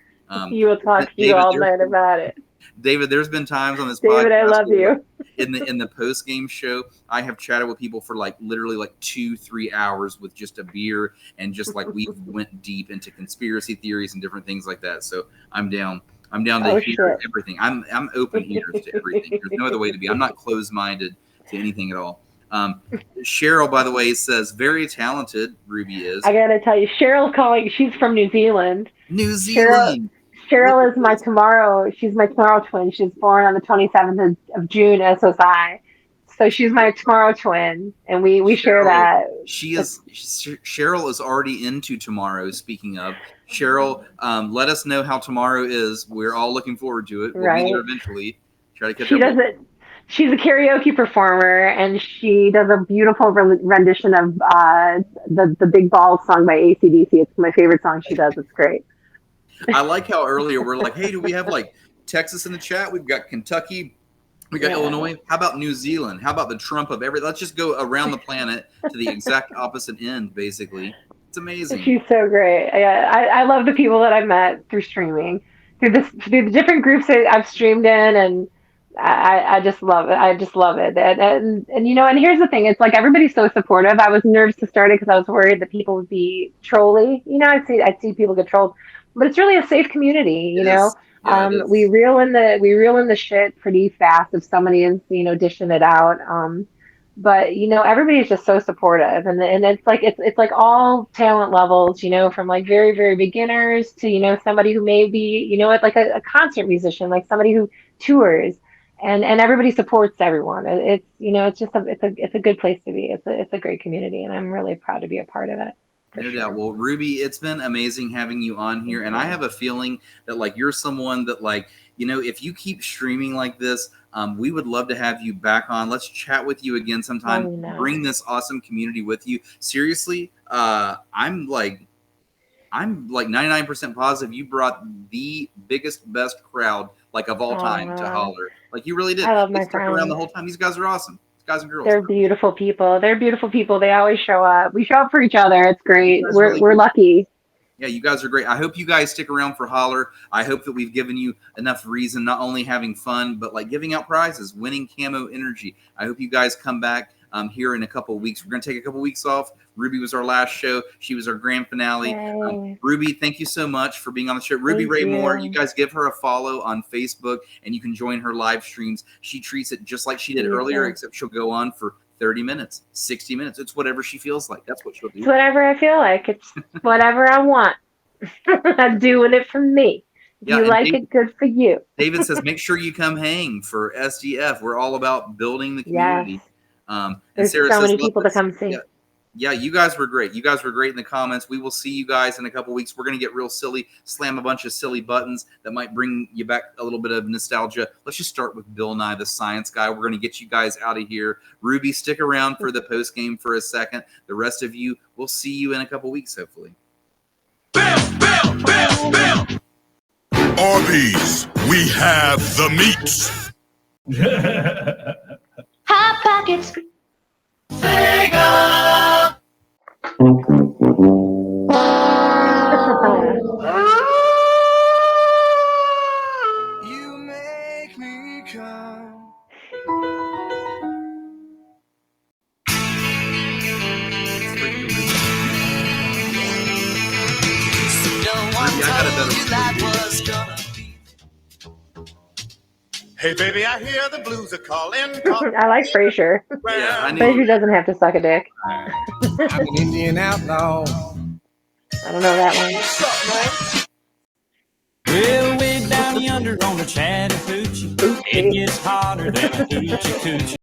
You will talk to you David, all night about it. David, there's been times on this David, I podcast love where, like, you. in the post game show, I have chatted with people for like literally like 2-3 hours with just a beer and just like we went deep into conspiracy theories and different things like that. So I'm down. I'm down to Oh hear shit. everything. I'm open ears to everything. There's no other way to be. I'm not closed minded to anything at all. Cheryl, by the way, says very talented. Ruby is I gotta tell you, Cheryl's calling. She's from New Zealand. New Cheryl, Zealand. Look Cheryl at is my this. tomorrow. She's my tomorrow twin. She's born on the 27th of June, SSI. So she's my tomorrow twin, and we share Cheryl, that. Cheryl is already into tomorrow. Speaking of Cheryl, let us know how tomorrow is. We're all looking forward to it. We'll be there Right? eventually. Try to catch She up with does it. She's a karaoke performer, and she does a beautiful rendition of the Big Balls song by AC/DC. It's my favorite song she does. It's great. you. I like how earlier we're like, hey, do we have like Texas in the chat? We've got Kentucky. We got Illinois. How about New Zealand? How about the Trump of every? Let's just go around the planet to the exact opposite end, basically. It's amazing. She's so great. I love the people that I've met through streaming, through the different groups that I've streamed in, and I just love it. I just love it. And here's the thing: it's like everybody's so supportive. I was nervous to start it because I was worried that people would be trolly. I'd see people get trolled, but it's really a safe community. It is. Yeah, it We is. reel in the shit pretty fast if somebody is dishing it out. But everybody's just so supportive, and it's like all talent levels, from like very very beginners to somebody who may be like a concert musician, like somebody who tours, and everybody supports everyone. It's just it's a good place to be. It's a great community, and I'm really proud to be a part of it. No doubt. Well, Ruby, it's been amazing having you on here. And I have a feeling that like you're someone that like, if you keep streaming like this, we would love to have you back on. Let's chat with you again sometime. Oh, no. Bring this awesome community with you. Seriously, I'm like 99% positive you brought the biggest, best crowd like of all time to Holler. Like you really did. I love They my stuck around friends. the whole time. These guys are awesome. Guys and girls. They're beautiful people. They're beautiful people. They always show up. We show up for each other. It's great. That's We're really we're cool. lucky. Yeah, you guys are great. I hope you guys stick around for Holler. I hope that we've given you enough reason, not only having fun, but like giving out prizes, winning camo energy. I hope you guys come back here in a couple of weeks. We're going to take a couple of weeks off. Ruby was our last show. She was our grand finale. Ruby, thank you so much for being on the show. Ruby Thank Ray you. Moore, you guys give her a follow on Facebook and you can join her live streams. She treats it just like she did earlier, except she'll go on for 30 minutes, 60 minutes. It's whatever she feels like. That's what she'll do. It's whatever I feel like. It's whatever I want. I'm doing it for me. If you like it, good for you. David says, make sure you come hang for SDF. We're all about building the community. Yes. There's so many people to come see. Yeah, Yeah, you guys were great. You guys were great in the comments. We will see you guys in a couple weeks. We're going to get real silly, slam a bunch of silly buttons that might bring you back a little bit of nostalgia. Let's just start with Bill Nye the Science Guy. We're going to get you guys out of here. Ruby, stick around for the post game for a second. The rest of you, we'll see you in a couple weeks, hopefully. Arby's, we have the meats. Hot Pockets. You make me come. Ruby, I got a better one for you. Hey, baby, I hear the blues are calling. I like Frasier. Yeah, I knew Frasier doesn't have to suck a dick. I'm an Indian outlaw. I don't know that one. Well, way down yonder on the Chattahoochee, it gets hotter than a hoochie coochie.